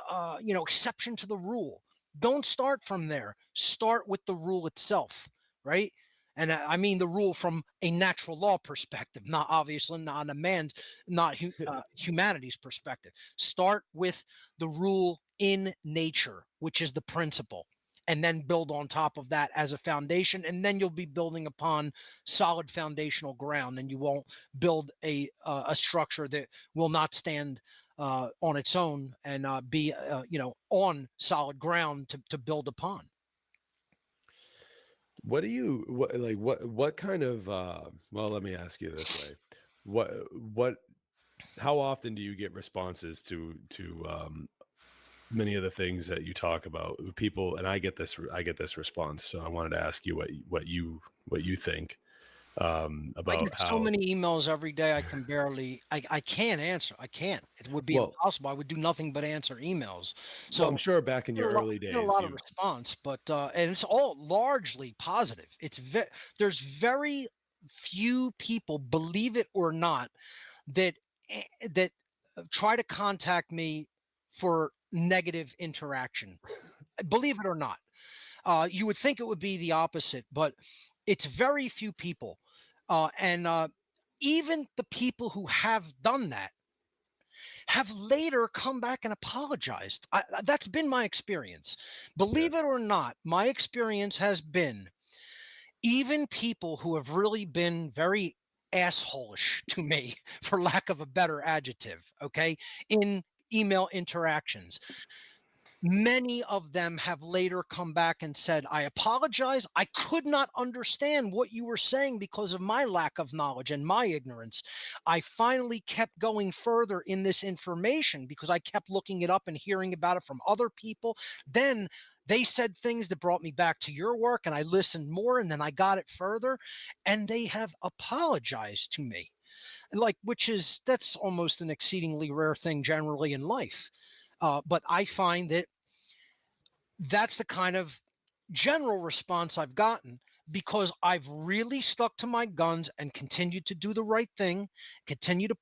exception to the rule. Don't start from there. Start with the rule itself, right? And I mean the rule from a natural law perspective, not obviously not a man's, not humanity's perspective. Start with the rule in nature, which is the principle, and then build on top of that as a foundation. And then you'll be building upon solid foundational ground, and you won't build a structure that will not stand on its own and be on solid ground to build upon. What do you what kind of well, let me ask you this way. What How often do you get responses to many of the things that you talk about people? And I get this response, so I wanted to ask you what you think I get about so how. many emails every day. I can't answer. I can't. It would be Well, impossible. I would do nothing but answer emails. I'm So sure back in get a your lot, early get a days, lot of you. response, but and it's all largely positive. There's very few people, believe it or not, that that try to contact me for negative interaction. Believe it or not. You would think it would be the opposite, but it's very few people. And even the people who have done that have later come back and apologized. That's been my experience. Yeah, Believe it or not, my experience has been even people who have really been very assholish to me, for lack of a better adjective, okay, in email interactions. Many of them have later come back and said, I apologize. I could not understand what you were saying because of my lack of knowledge and my ignorance. I finally kept going further in this information because I kept looking it up and hearing about it from other people. Then they said things that brought me back to your work, and I listened more, and then I got it further, and they have apologized to me. That's almost an exceedingly rare thing generally in life. But I find that that's the kind of general response I've gotten. because I've really stuck to my guns and continued to do the right thing, continue to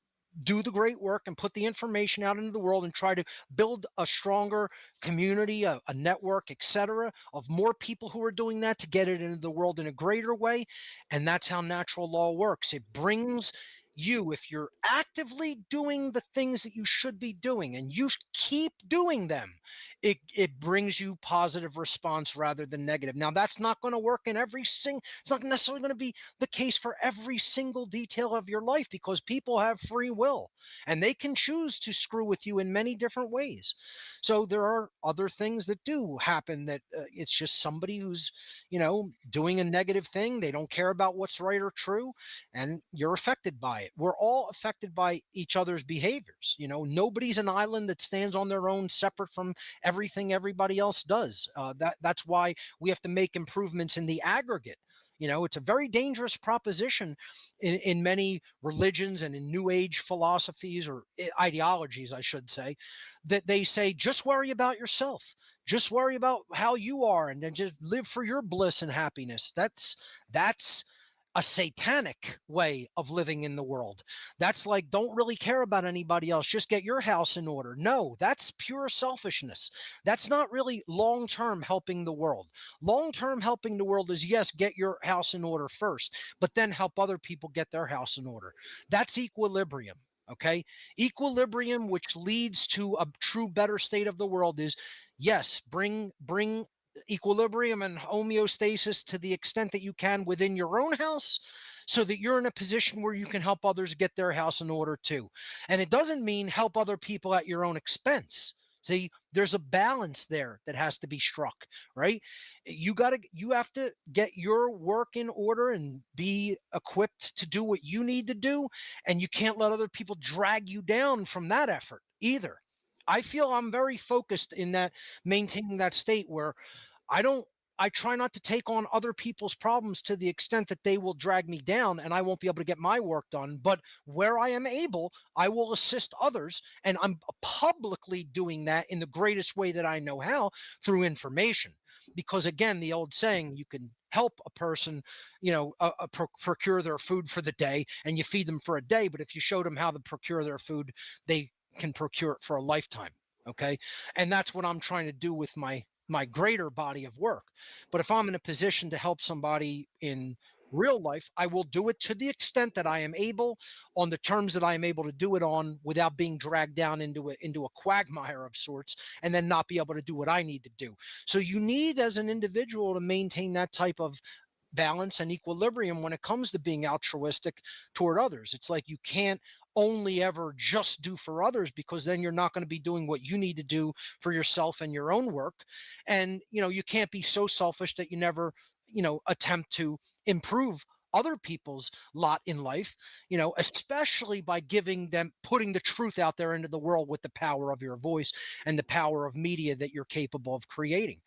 do the great work and put the information out into the world and try to build a stronger community, a network, etc., of more people who are doing that to get it into the world in a greater way. And that's how natural law works. It brings you, if you're actively doing the things that you should be doing and you keep doing them, it brings you positive response rather than negative. Now, that's not going to work in it's not necessarily going to be the case for every single detail of your life, because people have free will and they can choose to screw with you in many different ways. So there are other things that do happen that it's just somebody who's, doing a negative thing. They don't care about what's right or true, and you're affected by it. We're all affected by each other's behaviors. Nobody's an island that stands on their own separate from everything everybody else does. That's why we have to make improvements in the aggregate. It's a very dangerous proposition in many religions and in new age philosophies, or ideologies, I should say, that they say, just worry about yourself, just worry about how you are, and then just live for your bliss and happiness. That's a satanic way of living in the world. That's like, don't really care about anybody else, just get your house in order. No, that's pure selfishness. That's not really long-term helping the world. Long-term helping the world is, yes, get your house in order first, but then help other people get their house in order. That's equilibrium. Okay. Equilibrium, which leads to a true better state of the world, is, yes, bring equilibrium and homeostasis to the extent that you can within your own house, so that you're in a position where you can help others get their house in order too. And it doesn't mean help other people at your own expense. See, there's a balance there that has to be struck, right? You have to get your work in order and be equipped to do what you need to do, and you can't let other people drag you down from that effort either. I feel I'm very focused in that, maintaining that state where I don't I try not to take on other people's problems to the extent that they will drag me down and I won't be able to get my work done. But where I am able, I will assist others. And I'm publicly doing that in the greatest way that I know how, through information. Because again, the old saying, you can help a person, procure their food for the day, and you feed them for a day. But if you showed them how to procure their food, they can procure it for a lifetime. Okay. And that's what I'm trying to do with my greater body of work. But if I'm in a position to help somebody in real life, I will do it to the extent that I am able, on the terms that I am able to do it on, without being dragged down into a quagmire of sorts, and then not be able to do what I need to do. So you need, as an individual, to maintain that type of balance and equilibrium when it comes to being altruistic toward others. It's like, you can't only ever just do for others, because then you're not going to be doing what you need to do for yourself and your own work. And you can't be so selfish that you never attempt to improve other people's lot in life, especially by putting the truth out there into the world with the power of your voice and the power of media that you're capable of creating.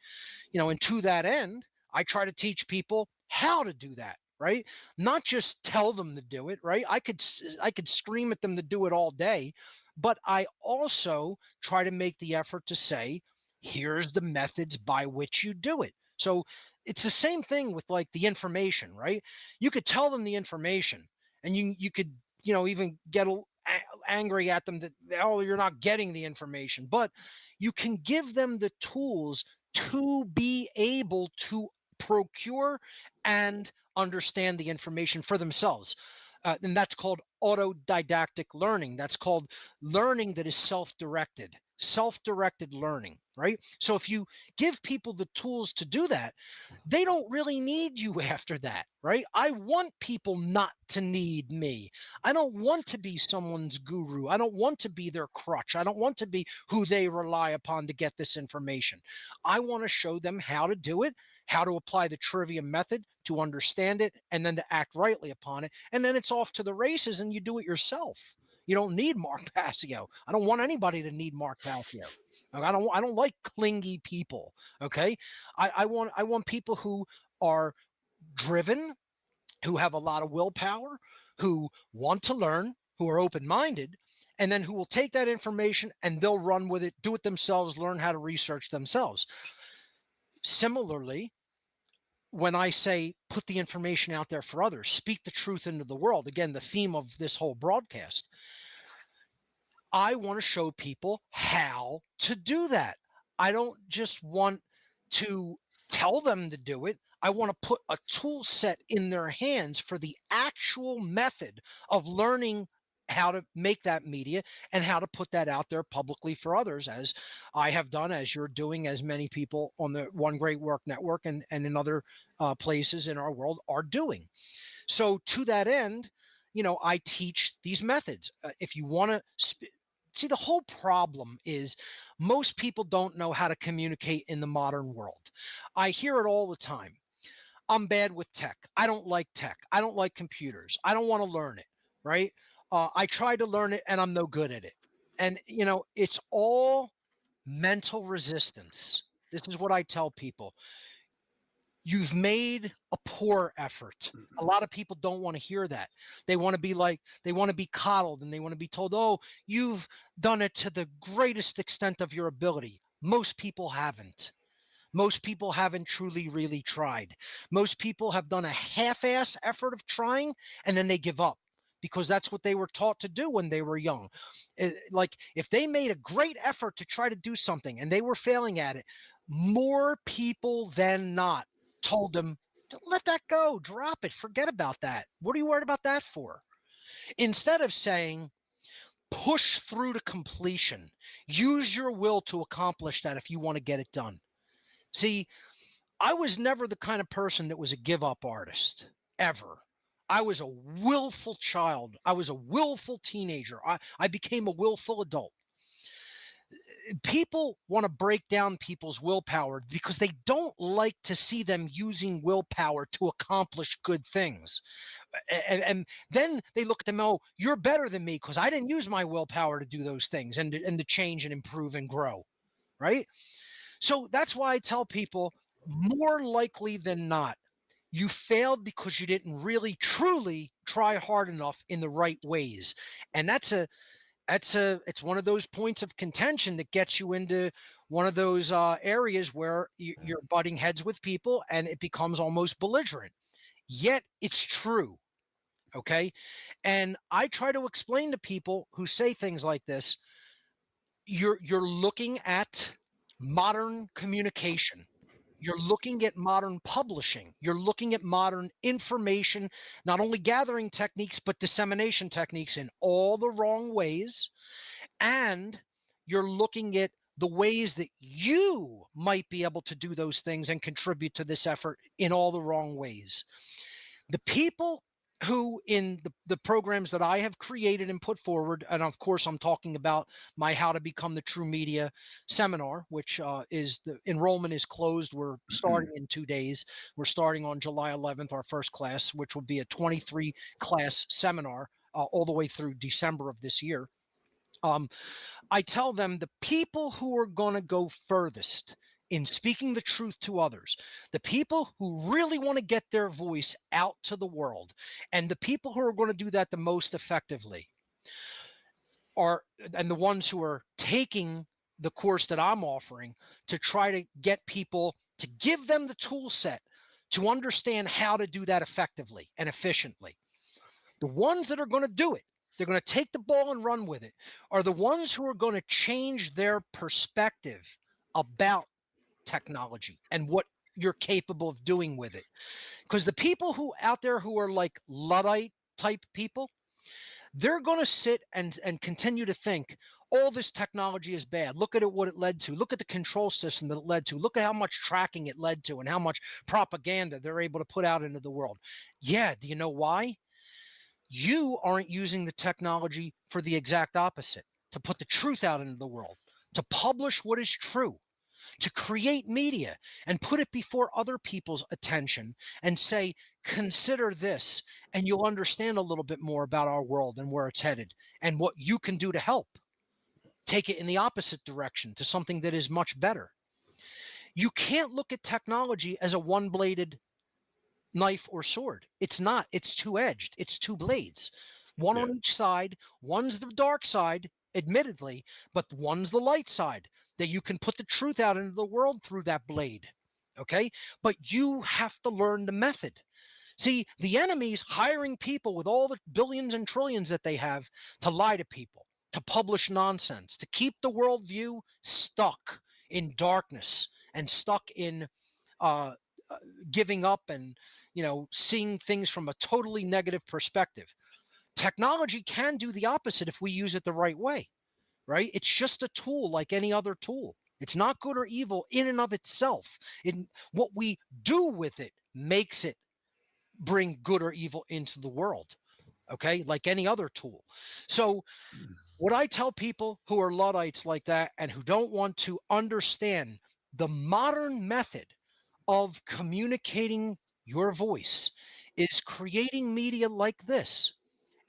And to that end, I try to teach people how to do that, right? Not just tell them to do it, right? I could scream at them to do it all day, but I also try to make the effort to say, here's the methods by which you do it. So it's the same thing with, like, the information, right? You could tell them the information, and you could, even get angry at them that, oh, you're not getting the information, but you can give them the tools to be able to procure and understand the information for themselves. And that's called autodidactic learning. That's called learning that is self-directed learning, right? So if you give people the tools to do that, they don't really need you after that, right? I want people not to need me. I don't want to be someone's guru. I don't want to be their crutch. I don't want to be who they rely upon to get this information. I want to show them how to do it, how to apply the trivia method to understand it, and then to act rightly upon it. And then it's off to the races, and you do it yourself. You don't need Mark Passio. I don't want anybody to need Mark Passio. I don't like clingy people. Okay. I want people who are driven, who have a lot of willpower, who want to learn, who are open-minded, and then who will take that information and they'll run with it, do it themselves, learn how to research themselves. Similarly, when I say put the information out there for others, speak the truth into the world, again, the theme of this whole broadcast, I want to show people how to do that. I don't just want to tell them to do it. I want to put a tool set in their hands for the actual method of learning how to make that media and how to put that out there publicly for others, as I have done, as you're doing, as many people on the One Great Work Network and in other places in our world are doing. So to that end, I teach these methods. If you want to see, the whole problem is most people don't know how to communicate in the modern world. I hear it all the time. I'm bad with tech. I don't like tech. I don't like computers. I don't want to learn it, right? I tried to learn it and I'm no good at it. And, it's all mental resistance. This is what I tell people. You've made a poor effort. A lot of people don't want to hear that. They want to be coddled, and they want to be told, oh, you've done it to the greatest extent of your ability. Most people haven't. Most people haven't truly, really tried. Most people have done a half-ass effort of trying, and then they give up because that's what they were taught to do when they were young. Like if they made a great effort to try to do something and they were failing at it, more people than not told them, let that go, drop it, forget about that. What are you worried about that for? Instead of saying, push through to completion, use your will to accomplish that if you want to get it done. See, I was never the kind of person that was a give up artist, ever. I was a willful child. I was a willful teenager. I became a willful adult. People want to break down people's willpower because they don't like to see them using willpower to accomplish good things. And then they look at them, oh, you're better than me because I didn't use my willpower to do those things and to change and improve and grow, right? So that's why I tell people, more likely than not, you failed because you didn't really truly try hard enough in the right ways. And it's one of those points of contention that gets you into one of those areas where you're butting heads with people and it becomes almost belligerent. Yet it's true. Okay. And I try to explain to people who say things like this, you're looking at modern communication. You're looking at modern publishing. You're looking at modern information, not only gathering techniques, but dissemination techniques in all the wrong ways. And you're looking at the ways that you might be able to do those things and contribute to this effort in all the wrong ways. The people who in the programs that I have created and put forward, and of course I'm talking about my How to Become the True Media seminar, which is the enrollment is closed. We're starting in 2 days. We're starting on July 11th, our first class, which will be a 23 class seminar all the way through December of this year. I tell them the people who are going to go furthest in speaking the truth to others, the people who really want to get their voice out to the world, and the people who are going to do that the most effectively and the ones who are taking the course that I'm offering to try to get people to give them the tool set to understand how to do that effectively and efficiently. The ones that are going to do it, they're going to take the ball and run with it, are the ones who are going to change their perspective about technology and what you're capable of doing with it. Because the people who out there who are like Luddite type people, they're going to sit and continue to think all this technology is bad. Look at it, what it led to. Look at the control system that it led to. Look at how much tracking it led to and how much propaganda they're able to put out into the world. Yeah, do you know why? You aren't using the technology for the exact opposite, to put the truth out into the world, to publish what is true, to create media and put it before other people's attention and say, consider this, and you'll understand a little bit more about our world and where it's headed and what you can do to help take it in the opposite direction to something that is much better. You can't look at technology as a one-bladed knife or sword. It's not. It's two-edged. It's two blades, one on each side. One's the dark side, admittedly, but one's the light side that you can put the truth out into the world through that blade. Okay. But you have to learn the method. See, the enemy's hiring people with all the billions and trillions that they have to lie to people, to publish nonsense, to keep the worldview stuck in darkness and stuck in uh, uh, giving up and seeing things from a totally negative perspective. Technology can do the opposite if we use it the right way, right? It's just a tool like any other tool. It's not good or evil in and of itself. What we do with it makes it bring good or evil into the world, okay, like any other tool. So what I tell people who are Luddites like that and who don't want to understand the modern method of communicating your voice is creating media like this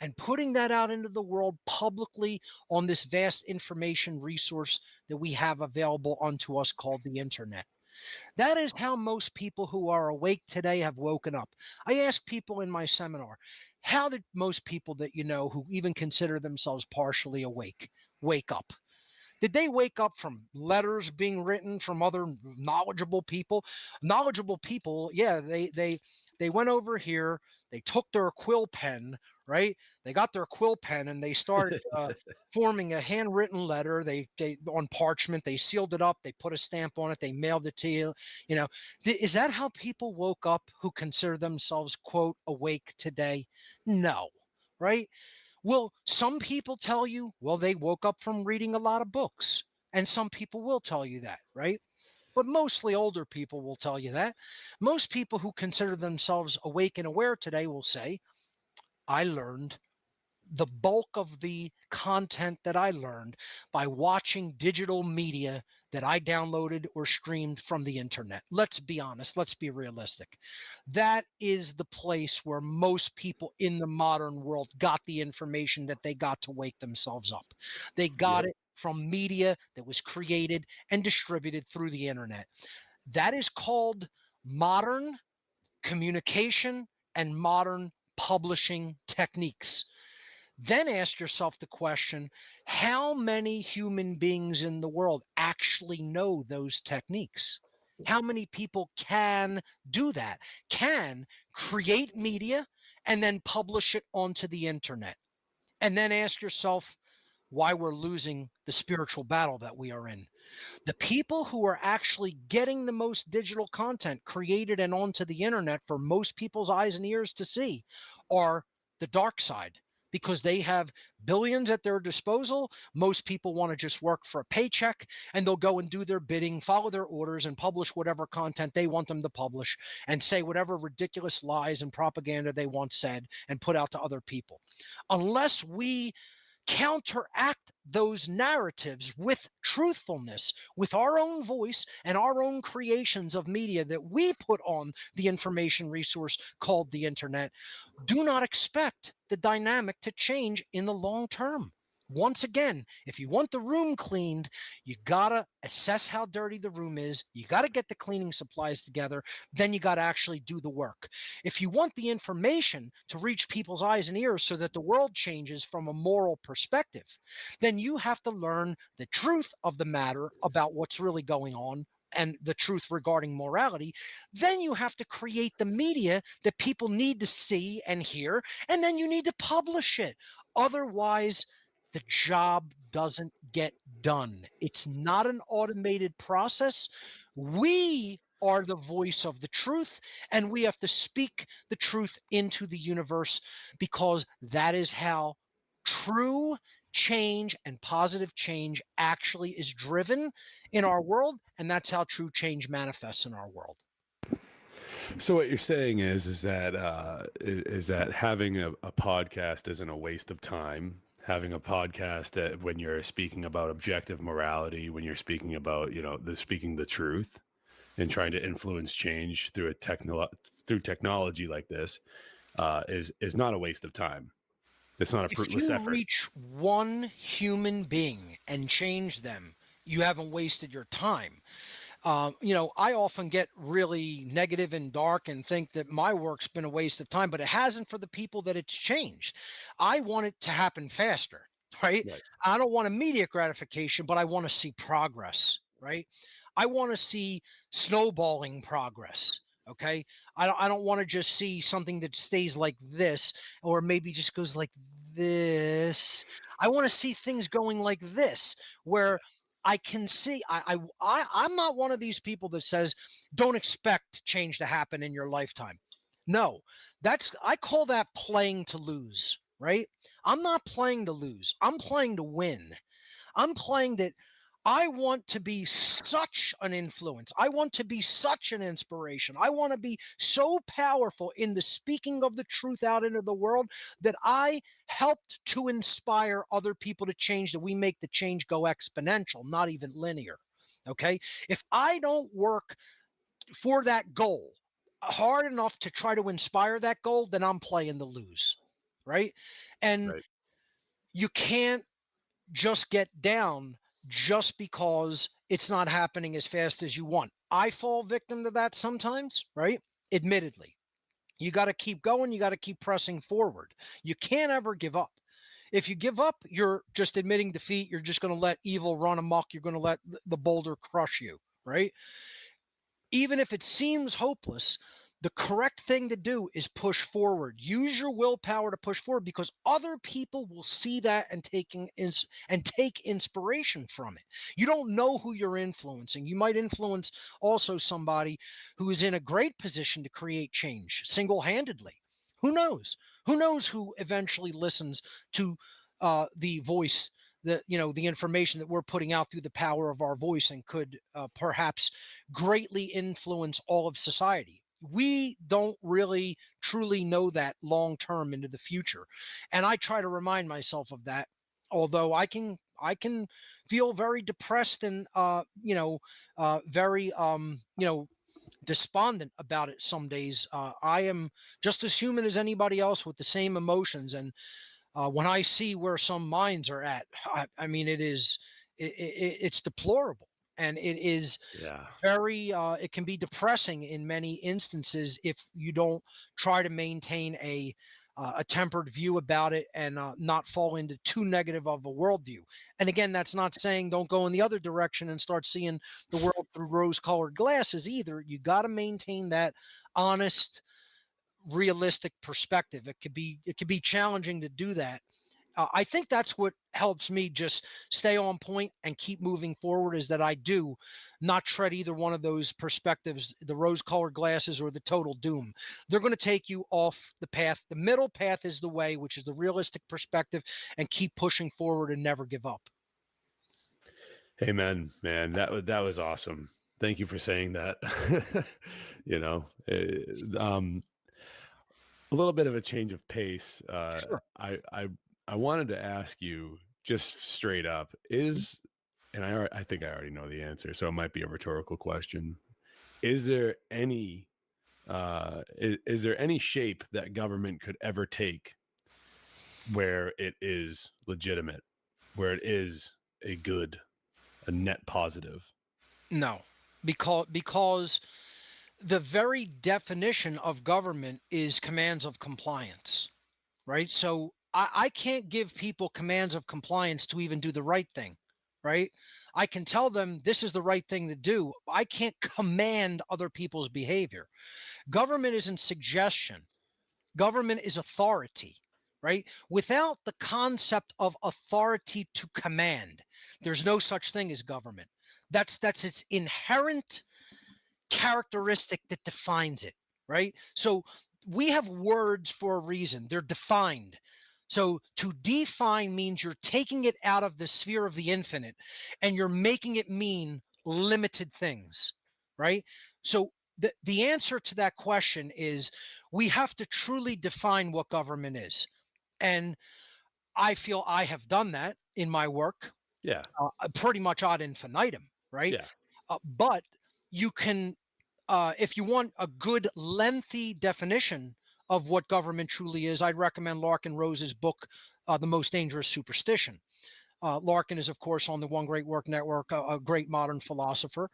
and putting that out into the world publicly on this vast information resource that we have available unto us called the internet. That is how most people who are awake today have woken up. I ask people in my seminar, how did most people that you know who even consider themselves partially awake wake up? Did they wake up from letters being written from other knowledgeable people? Knowledgeable people, yeah, they went over here, they took their quill pen, right? They got their quill pen and they started forming a handwritten letter. They on parchment, they sealed it up, they put a stamp on it, they mailed it to you. You know, is that how people woke up who consider themselves quote awake today? No, right? Will some people tell you, well, they woke up from reading a lot of books? And some people will tell you that, right? But mostly older people will tell you that. Most people who consider themselves awake and aware today will say, I learned the bulk of the content that I learned by watching digital media that I downloaded or streamed from the internet. Let's be honest, let's be realistic. That is the place where most people in the modern world got the information that they got to wake themselves up. They got Yep. it from media that was created and distributed through the internet. That is called modern communication and modern publishing techniques. Then ask yourself the question, how many human beings in the world actually know those techniques? How many people can do that, can create media and then publish it onto the internet? And then ask yourself why we're losing the spiritual battle that we are in. The people who are actually getting the most digital content created and onto the internet for most people's eyes and ears to see are the dark side because they have billions at their disposal. Most people want to just work for a paycheck and they'll go and do their bidding, follow their orders, and publish whatever content they want them to publish and say whatever ridiculous lies and propaganda they want said and put out to other people. Unless we counteract those narratives with truthfulness, with our own voice and our own creations of media that we put on the information resource called the internet, do not expect the dynamic to change in the long term. Once again, if you want the room cleaned, you gotta assess how dirty the room is. You gotta get the cleaning supplies together. Then you gotta actually do the work. If you want the information to reach people's eyes and ears so that the world changes from a moral perspective, then you have to learn the truth of the matter about what's really going on and the truth regarding morality. Then you have to create the media that people need to see and hear, and then you need to publish it. Otherwise, the job doesn't get done. It's not an automated process. We are the voice of the truth, and we have to speak the truth into the universe because that is how true change and positive change actually is driven in our world, and that's how true change manifests in our world. So what you're saying is that having a podcast isn't a waste of time. Having a podcast that when you're speaking about objective morality, when you're speaking about speaking the truth, and trying to influence change through through technology like this, is not a waste of time. It's not a If fruitless you effort. reach one human being and change them, you haven't wasted your time. I often get really negative and dark and think that my work's been a waste of time, but it hasn't for the people that it's changed. I want it to happen faster, right? Right. I don't want immediate gratification, but I want to see progress, right? I want to see snowballing progress. Okay. I don't want to just see something that stays like this, or maybe just goes like this. I want to see things going like this, where I can see. I'm not one of these people that says don't expect change to happen in your lifetime. No, I call that playing to lose, right? I'm not playing to lose. I'm playing to win. I'm playing that I want to be such an influence. I want to be such an inspiration. I want to be so powerful in the speaking of the truth out into the world that I helped to inspire other people to change, that we make the change go exponential, not even linear. Okay. If I don't work for that goal hard enough to try to inspire that goal, then I'm playing to lose. Right. And Right. you can't just get down just because it's not happening as fast as you want. I fall victim to that sometimes, right? Admittedly. You got to keep going, you got to keep pressing forward. You can't ever give up. If you give up, you're just admitting defeat. You're just going to let evil run amok. You're going to let the boulder crush you, right? Even if it seems hopeless, the correct thing to do is push forward. Use your willpower to push forward, because other people will see that and take inspiration from it. You don't know who you're influencing. You might influence also somebody who is in a great position to create change single-handedly. Who knows? Who knows who eventually listens to the voice, the information that we're putting out through the power of our voice, and could perhaps greatly influence all of society. We don't really truly know that long term into the future. And I try to remind myself of that, although I can feel very depressed and very despondent about it some days. I am just as human as anybody else with the same emotions, and when I see where some minds are at, I mean, it's deplorable, and it is Yeah. very it can be depressing in many instances if you don't try to maintain a tempered view about it, and not fall into too negative of a worldview. And again, that's not saying don't go in the other direction and start seeing the world through rose-colored glasses either. You got to maintain that honest, realistic perspective. It could be challenging to do that. I think that's what helps me just stay on point and keep moving forward, is that I do not tread either one of those perspectives, the rose-colored glasses or the total doom. They're going to take you off the path. The middle path is the way, which is the realistic perspective, and keep pushing forward and never give up. Amen, man. That was awesome. Thank you for saying that. you know, a little bit of a change of pace. Sure. I wanted to ask you just straight up, and I think I already know the answer, so it might be a rhetorical question. Is there any is there any shape that government could ever take where it is legitimate, where it is a net positive? No, because the very definition of government is commands of compliance, right? So I can't give people commands of compliance to even do the right thing, right? I can tell them this is the right thing to do. I can't command other people's behavior. Government isn't suggestion, government is authority, right? Without the concept of authority to command, there's no such thing as government. That's its inherent characteristic that defines it, right? So we have words for a reason, they're defined. So to define means you're taking it out of the sphere of the infinite and you're making it mean limited things, right? So the answer to that question is we have to truly define what government is. And I feel I have done that in my work, Yeah, pretty much ad infinitum, right? yeah, But you can, if you want a good lengthy definition of what government truly is, I'd recommend Larkin Rose's book, The Most Dangerous Superstition. Larkin is, of course, on the One Great Work Network, a great modern philosopher.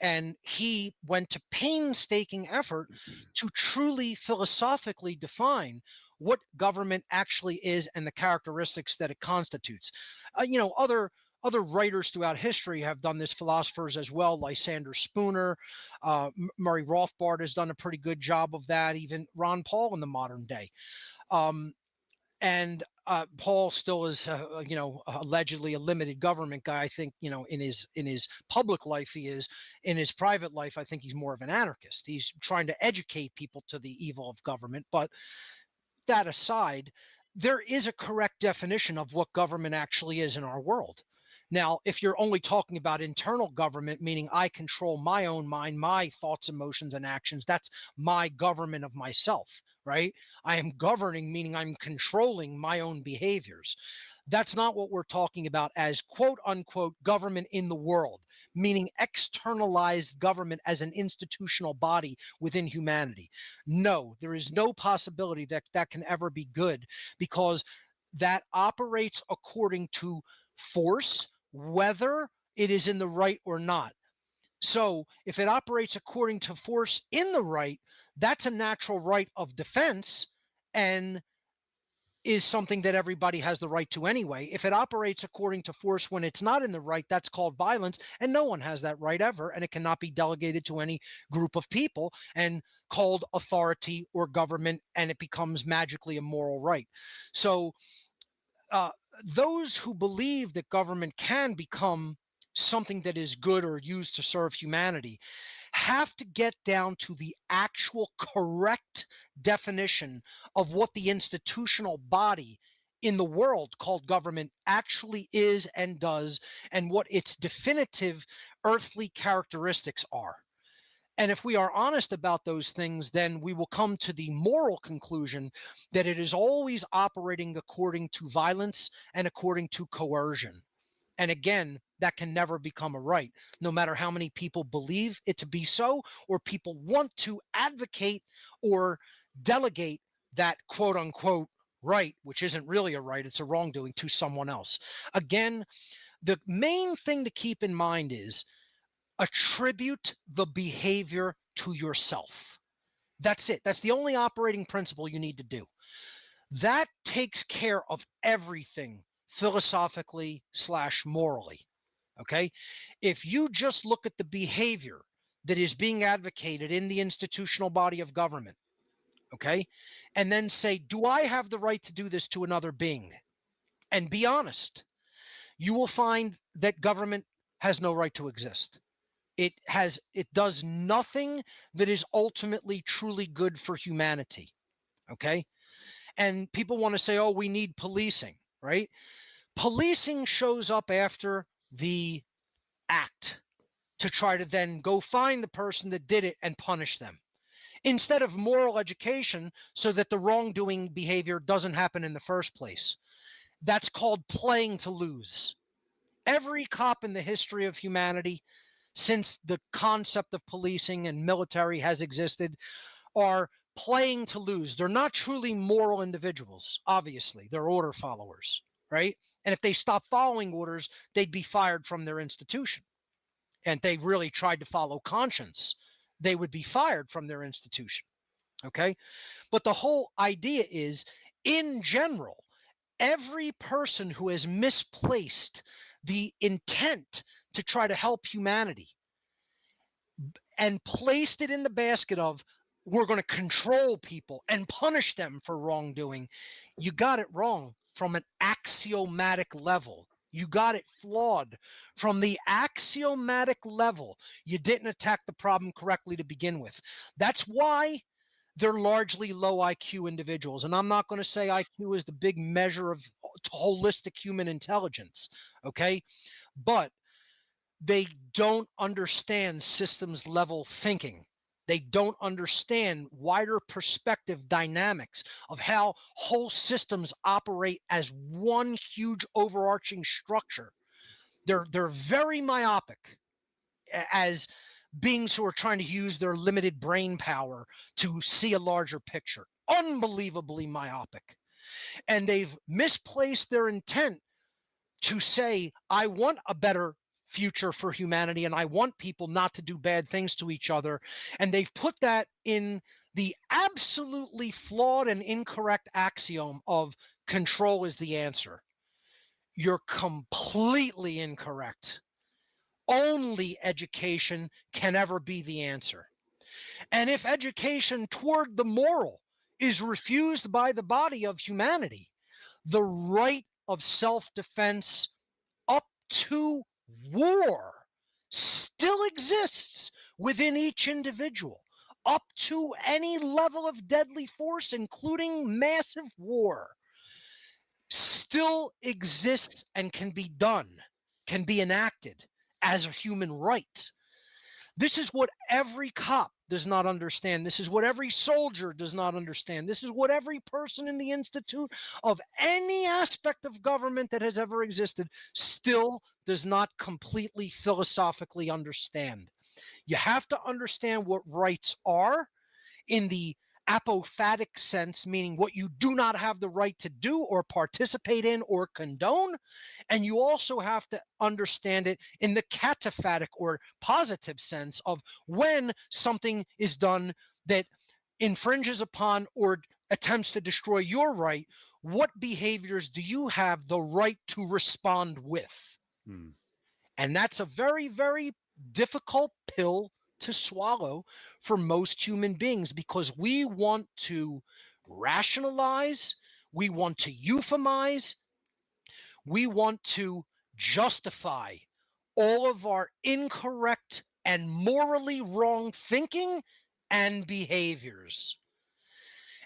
And he went to painstaking effort to truly philosophically define what government actually is and the characteristics that it constitutes. Other other writers throughout history have done this, philosophers as well, Lysander Spooner, Murray Rothbard has done a pretty good job of that, even Ron Paul in the modern day. And Paul still is, allegedly a limited government guy. I think, in his public life he is. In his private life, I think he's more of an anarchist. He's trying to educate people to the evil of government. But that aside, there is a correct definition of what government actually is in our world. Now, if you're only talking about internal government, meaning I control my own mind, my thoughts, emotions, and actions, that's my government of myself, right? I am governing, meaning I'm controlling my own behaviors. That's not what we're talking about as quote unquote government in the world, meaning externalized government as an institutional body within humanity. No, there is no possibility that that can ever be good, because that operates according to force, whether it is in the right or not. So if it operates according to force in the right, that's a natural right of defense and is something that everybody has the right to anyway. If it operates according to force when it's not in the right, that's called violence, and no one has that right ever, and it cannot be delegated to any group of people and called authority or government, and it becomes magically a moral right. So those who believe that government can become something that is good or used to serve humanity have to get down to the actual correct definition of what the institutional body in the world called government actually is and does, and what its definitive earthly characteristics are. And if we are honest about those things, then we will come to the moral conclusion that it is always operating according to violence and according to coercion. And again, that can never become a right, no matter how many people believe it to be so, or people want to advocate or delegate that quote unquote right, which isn't really a right, it's a wrongdoing, to someone else. Again, the main thing to keep in mind is attribute the behavior to yourself. That's it. That's the only operating principle you need to do. That takes care of everything philosophically / morally. Okay. If you just look at the behavior that is being advocated in the institutional body of government, okay, and then say, do I have the right to do this to another being? And be honest, you will find that government has no right to exist. It does nothing that is ultimately truly good for humanity. Okay. And people want to say, oh, we need policing, right? Policing shows up after the act to try to then go find the person that did it and punish them, instead of moral education so that the wrongdoing behavior doesn't happen in the first place. That's called playing to lose. Every cop in the history of humanity, since the concept of policing and military has existed, are playing to lose. They're not truly moral individuals, obviously. They're order followers, right? And if they stop following orders, they'd be fired from their institution. And they really tried to follow conscience, they would be fired from their institution. Okay. But the whole idea is, in general, every person who has misplaced the intent to try to help humanity and placed it in the basket of, we're going to control people and punish them for wrongdoing, you got it wrong from an axiomatic level. You got it flawed from the axiomatic level. You didn't attack the problem correctly to begin with. That's why they're largely low IQ individuals. And I'm not going to say IQ is the big measure of holistic human intelligence, okay? But they don't understand systems level thinking. They don't understand wider perspective dynamics of how whole systems operate as one huge overarching structure. They're very myopic as beings who are trying to use their limited brain power to see a larger picture. Unbelievably myopic. And they've misplaced their intent to say, I want a better future for humanity and I want people not to do bad things to each other. And they've put that in the absolutely flawed and incorrect axiom of control is the answer. You're completely incorrect. Only education can ever be the answer. And if education toward the moral is refused by the body of humanity, the right of self-defense up to war still exists within each individual, up to any level of deadly force, including massive war, still exists and can be done, can be enacted as a human right. This is what every cop does not understand. This is what every soldier does not understand. This is what every person in the institute of any aspect of government that has ever existed still does not completely philosophically understand. You have to understand what rights are in the apophatic sense, meaning what you do not have the right to do or participate in or condone. And you also have to understand it in the cataphatic or positive sense of when something is done that infringes upon or attempts to destroy your right, what behaviors do you have the right to respond with? Hmm. And that's a very, very difficult pill to swallow for most human beings, because we want to rationalize, we want to euphemize, we want to justify all of our incorrect and morally wrong thinking and behaviors.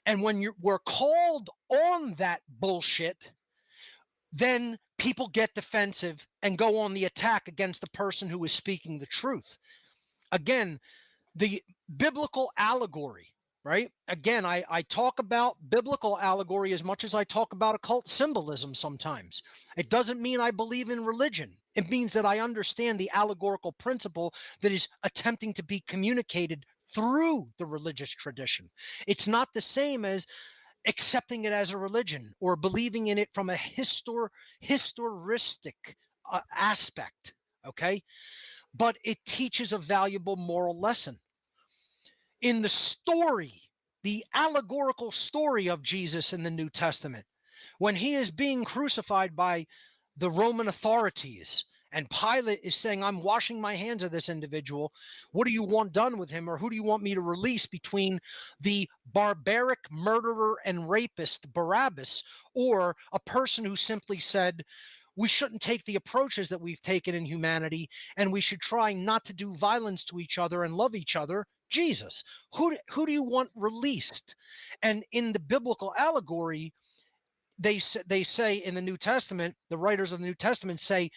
And when we're called on that bullshit, then people get defensive and go on the attack against the person who is speaking the truth. Again, the biblical allegory, right? Again, I talk about biblical allegory as much as I talk about occult symbolism sometimes. It doesn't mean I believe in religion. It means that I understand the allegorical principle that is attempting to be communicated through the religious tradition. It's not the same as accepting it as a religion or believing in it from a historicistic aspect, okay? But it teaches a valuable moral lesson. In the story, the allegorical story of Jesus in the New Testament, when he is being crucified by the Roman authorities, and Pilate is saying, I'm washing my hands of this individual. What do you want done with him? Or who do you want me to release between the barbaric murderer and rapist Barabbas, or a person who simply said, we shouldn't take the approaches that we've taken in humanity, and we should try not to do violence to each other and love each other, Jesus? Who do you want released? And in the biblical allegory, they say in the New Testament, the writers of the New Testament say,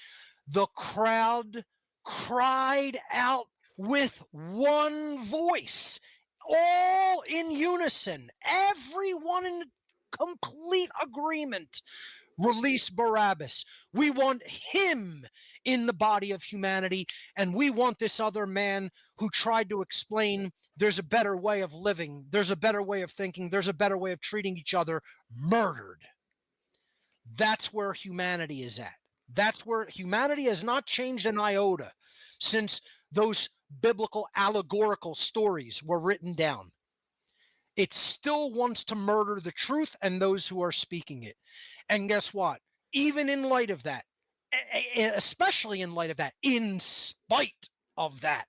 the crowd cried out with one voice, all in unison, everyone in complete agreement. Release Barabbas. We want him in the body of humanity, and we want this other man who tried to explain there's a better way of living, there's a better way of thinking, there's a better way of treating each other, murdered. That's where humanity is at. That's where humanity has not changed an iota since those biblical allegorical stories were written down. It still wants to murder the truth and those who are speaking it. And guess what? Even in light of that, especially in light of that, in spite of that,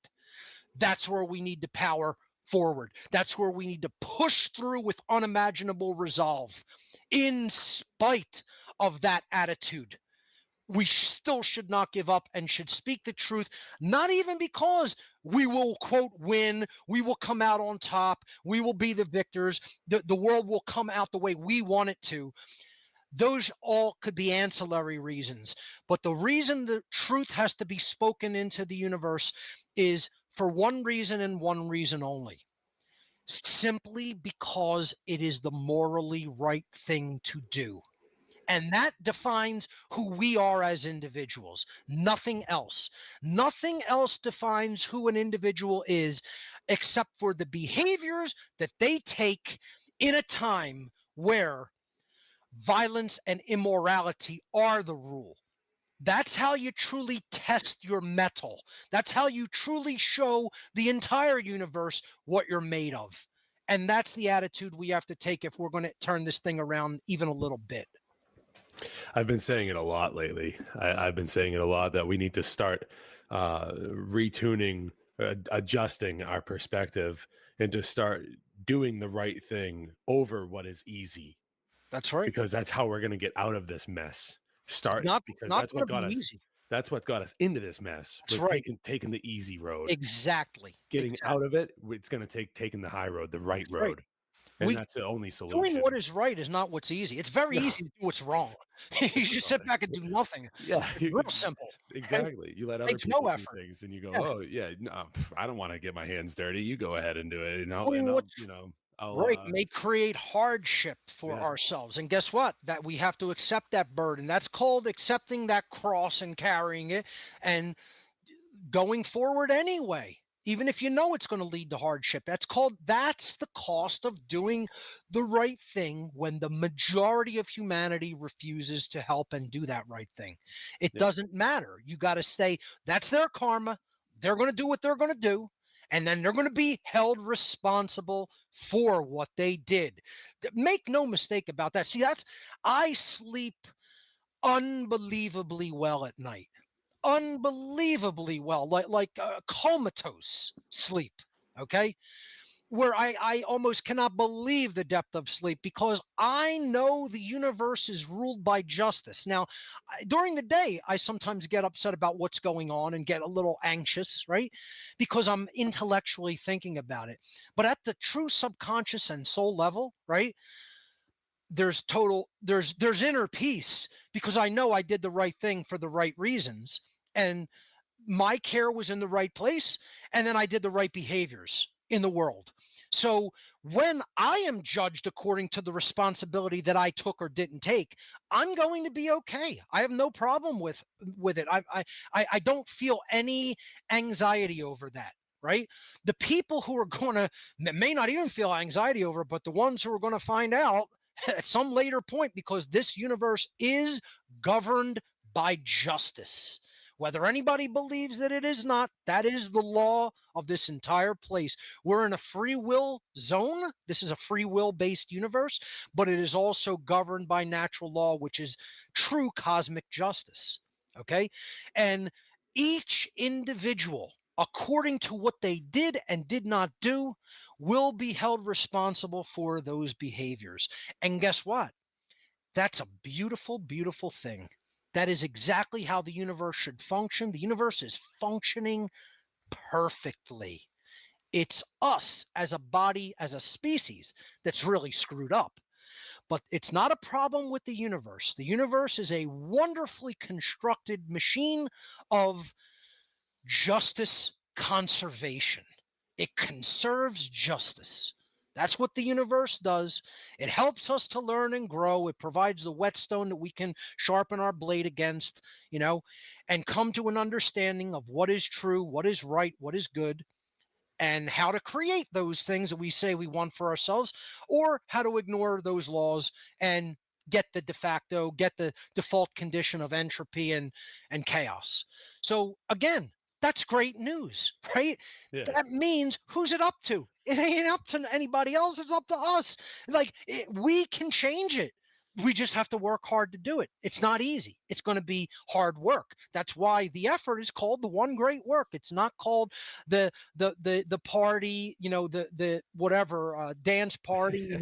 that's where we need to power forward. That's where we need to push through with unimaginable resolve. In spite of that attitude, we still should not give up and should speak the truth, not even because we will, quote, win, we will come out on top, we will be the victors, the world will come out the way we want it to. Those all could be ancillary reasons. But the reason the truth has to be spoken into the universe is for one reason and one reason only. Simply because it is the morally right thing to do. And that defines who we are as individuals. Nothing else. Nothing else defines who an individual is except for the behaviors that they take in a time where violence and immorality are the rule. That's how you truly test your mettle. That's how you truly show the entire universe what you're made of. And that's the attitude we have to take if we're going to turn this thing around even a little bit. I've been saying it a lot lately. I've been saying it a lot that we need to start retuning, adjusting our perspective, and to start doing the right thing over what is easy, That's right. because that's how we're going to get out of this mess. Start, Not because not that's going what to be got us. easy. That's what got us into this mess, That's was right. taking the easy road. Exactly. Getting Exactly. out of it, it's going to take taking the high road, the right That's right. road, and We that's the only Doing solution. what is right is not what's easy. It's very No, easy to do what's wrong. You it's just sit not. back and do nothing. Yeah, It's real simple. Okay? exactly. You let other Takes no people do effort. things, and you go, Yeah. "Oh yeah, no, I don't want to get my hands dirty. You go ahead and do it." Doing I'll, what's I'll, right may create hardship for yeah, ourselves. And guess what? That we have to accept that burden. That's called accepting that cross and carrying it and going forward anyway, even if you know it's going to lead to hardship. That's the cost of doing the right thing when the majority of humanity refuses to help and do that right thing. It yeah, doesn't matter. You got to say that's their karma. They're going to do what they're going to do. And then they're going to be held responsible for what they did. Make no mistake about that. See, I sleep unbelievably well at night, unbelievably well, like comatose sleep. Okay, where I almost cannot believe the depth of sleep because I know the universe is ruled by justice. Now, during the day, I sometimes get upset about what's going on and get a little anxious, right? Because I'm intellectually thinking about it. But at the true subconscious and soul level, right? There's inner peace because I know I did the right thing for the right reasons. And my care was in the right place, and then I did the right behaviors in the world. So when I am judged according to the responsibility that I took or didn't take, I'm going to be okay. I have no problem with it. I don't feel any anxiety over that. Right? The people who are going to may not even feel anxiety over it, but the ones who are going to find out at some later point, because this universe is governed by justice. Whether anybody believes that it is not, that is the law of this entire place. We're in a free will zone. This is a free will based universe, but it is also governed by natural law, which is true cosmic justice. Okay. And each individual, according to what they did and did not do, will be held responsible for those behaviors. And guess what? That's a beautiful, beautiful thing. That is exactly how the universe should function. The universe is functioning perfectly. It's us as a body, as a species, that's really screwed up. But it's not a problem with the universe. The universe is a wonderfully constructed machine of justice conservation. It conserves justice. That's what the universe does. It helps us to learn and grow. It provides the whetstone that we can sharpen our blade against, and come to an understanding of what is true, what is right, what is good, and how to create those things that we say we want for ourselves, or how to ignore those laws and get the default condition of entropy and chaos. So again, that's great news, right? yeah. That means who's it up to? It ain't up to anybody else. It's up to us. We can change it. We just have to work hard to do it. It's not easy. It's going to be hard work. That's why the effort is called the one great work. It's not called the party, the whatever dance party,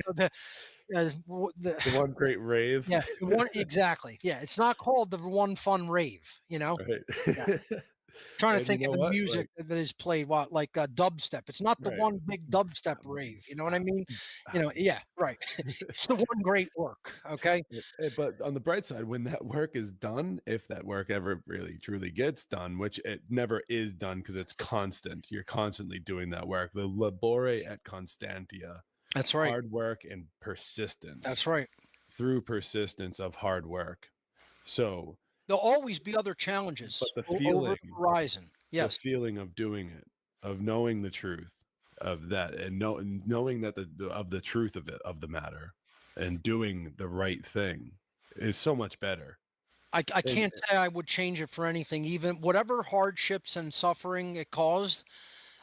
The one great rave, yeah, the one exactly. Yeah, it's not called the one fun rave. Yeah. right? Trying to And you think of know the what? music Like, that is played, like dubstep. It's not the right. one big dubstep rave. You know what I mean? Yeah, right. It's the one great work. Okay. But on the bright side, when that work is done, if that work ever really truly gets done, which it never is done because it's constant, you're constantly doing that work. The labore et constantia, That's right. hard work and persistence, That's right. through persistence of hard work. So, There'll always be other challenges but the over feeling, the horizon. the Yes. feeling of doing it, of knowing the truth of that, and knowing that of the truth of it, of the matter, and doing the right thing is so much better. I And can't say I would change it for anything. Even whatever hardships and suffering it caused,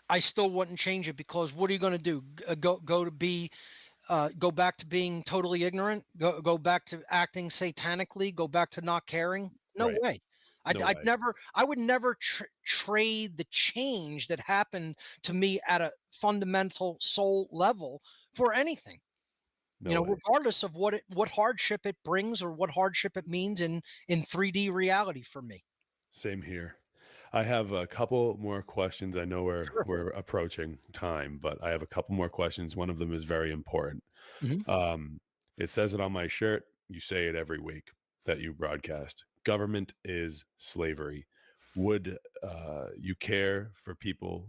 I still wouldn't change it because what are you going to do? Go to be go back to being totally ignorant, go back to acting satanically, go back to not caring? No Right. way. No way. I would never trade the change that happened to me at a fundamental soul level for anything. No way. Regardless of what hardship it brings or what hardship it means in 3D reality for me. Same here. I have a couple more questions. I know Sure. we're approaching time, but I have a couple more questions. One of them is very important. Mhm. It says it on my shirt. You say it every week that you broadcast. Government is slavery. Would you care for people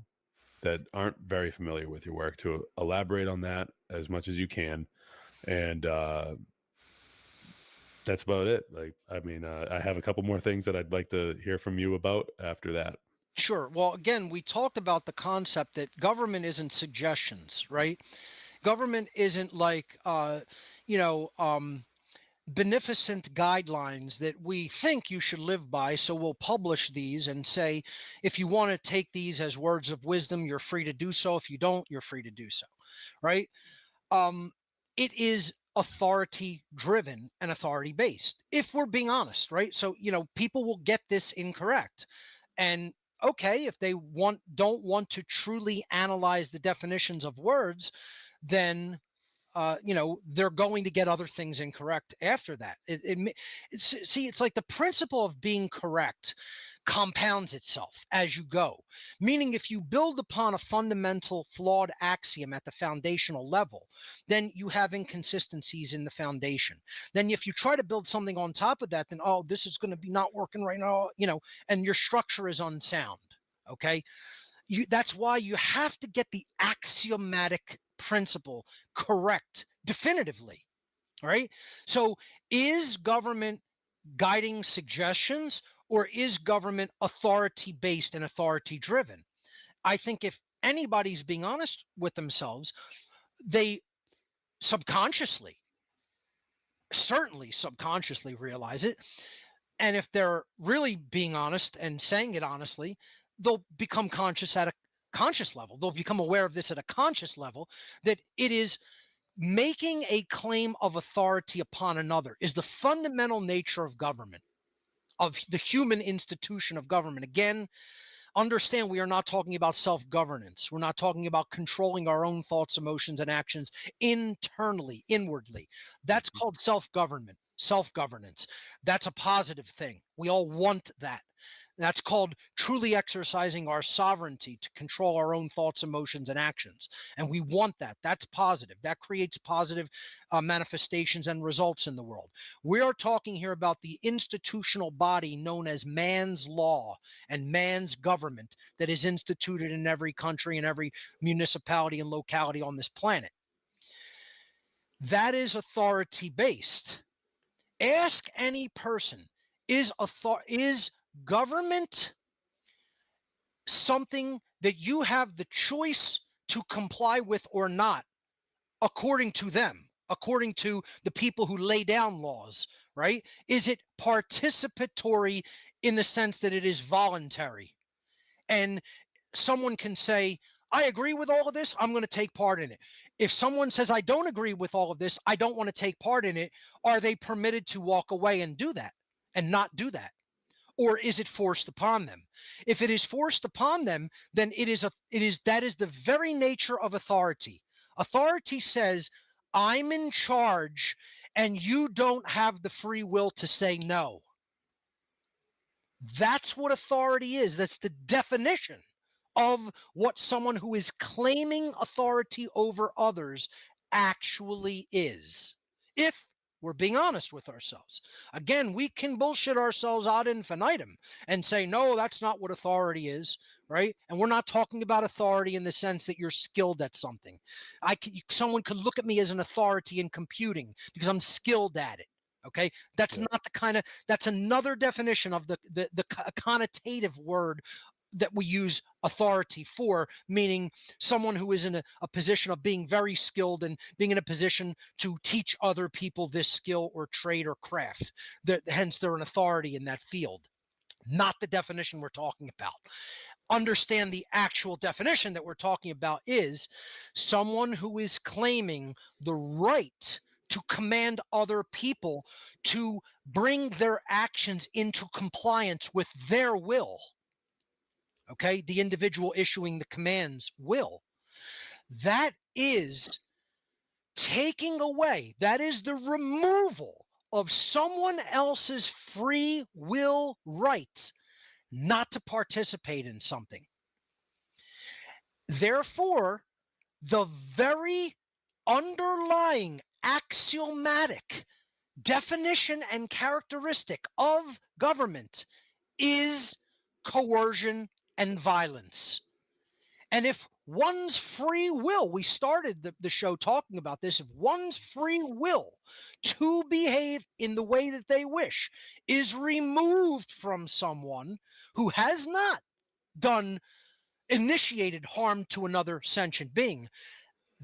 that aren't very familiar with your work to elaborate on that as much as you can? And that's about it. Like, I mean, I have a couple more things that I'd like to hear from you about after that. Sure. Well, again, we talked about the concept that government isn't suggestions, right? Government isn't like, you know, beneficent guidelines that we think you should live by. So we'll publish these and say, if you want to take these as words of wisdom, you're free to do so. If you don't, you're free to do so, right? It is authority driven and authority based, if we're being honest, right? So, people will get this incorrect. And okay, if they don't want to truly analyze the definitions of words, then they're going to get other things incorrect after that. It's like the principle of being correct compounds itself as you go. Meaning, if you build upon a fundamental flawed axiom at the foundational level, then you have inconsistencies in the foundation. Then, if you try to build something on top of that, then this is going to be not working right now, and your structure is unsound. Okay, that's why you have to get the axiomatic principle correct definitively. Right. So is government guiding suggestions, or is government authority based and authority driven? I think if anybody's being honest with themselves, they subconsciously, certainly subconsciously realize it. And if they're really being honest and saying it honestly, they'll become conscious at a conscious level. They'll become aware of this at a conscious level, that it is making a claim of authority upon another is the fundamental nature of government, of the human institution of government. Again, understand, we are not talking about self-governance. We're not talking about controlling our own thoughts, emotions, and actions internally, inwardly. That's Mhm. called self-government, self-governance. That's a positive thing. We all want that. That's called truly exercising our sovereignty to control our own thoughts, emotions, and actions. And we want that. That's positive. That creates positive manifestations and results in the world. We are talking here about the institutional body known as man's law and man's government that is instituted in every country and every municipality and locality on this planet. That is authority based. Ask any person, is government something that you have the choice to comply with or not, according to them, according to the people who lay down laws, right? Is it participatory in the sense that it is voluntary? And someone can say, I agree with all of this, I'm going to take part in it. If someone says, I don't agree with all of this, I don't want to take part in it, are they permitted to walk away and do that and not do that? Or is it forced upon them? If it is forced upon them, then that is the very nature of authority. Authority says, I'm in charge and you don't have the free will to say no. That's what authority is. That's the definition of what someone who is claiming authority over others actually is. If we're being honest with ourselves. Again, we can bullshit ourselves ad infinitum and say, no, that's not what authority is, right? And we're not talking about authority in the sense that you're skilled at something. Someone could look at me as an authority in computing because I'm skilled at it. Okay, that's Yeah. not the kind of, that's another definition of the connotative word that we use authority for, meaning someone who is in a position of being very skilled and being in a position to teach other people this skill or trade or craft. Hence, they're an authority in that field. Not the definition we're talking about. understand the actual definition that we're talking about is someone who is claiming the right to command other people to bring their actions into compliance with their will. Okay, the individual issuing the commands will. That is taking away, that is the removal of someone else's free will rights not to participate in something. Therefore, the very underlying axiomatic definition and characteristic of government is coercion and violence. And if one's free will, we started the show talking about this, if one's free will to behave in the way that they wish is removed from someone who has not initiated harm to another sentient being,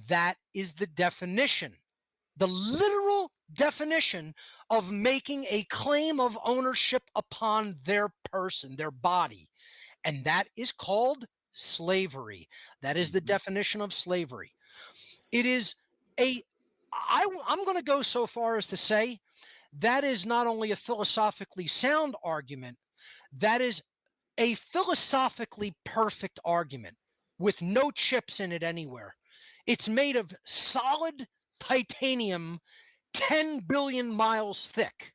that is the definition, the literal definition of making a claim of ownership upon their person, their body. And that is called slavery. That is the definition of slavery. It is I'm going to go so far as to say that is not only a philosophically sound argument, that is a philosophically perfect argument with no chips in it anywhere. It's made of solid titanium, 10 billion miles thick.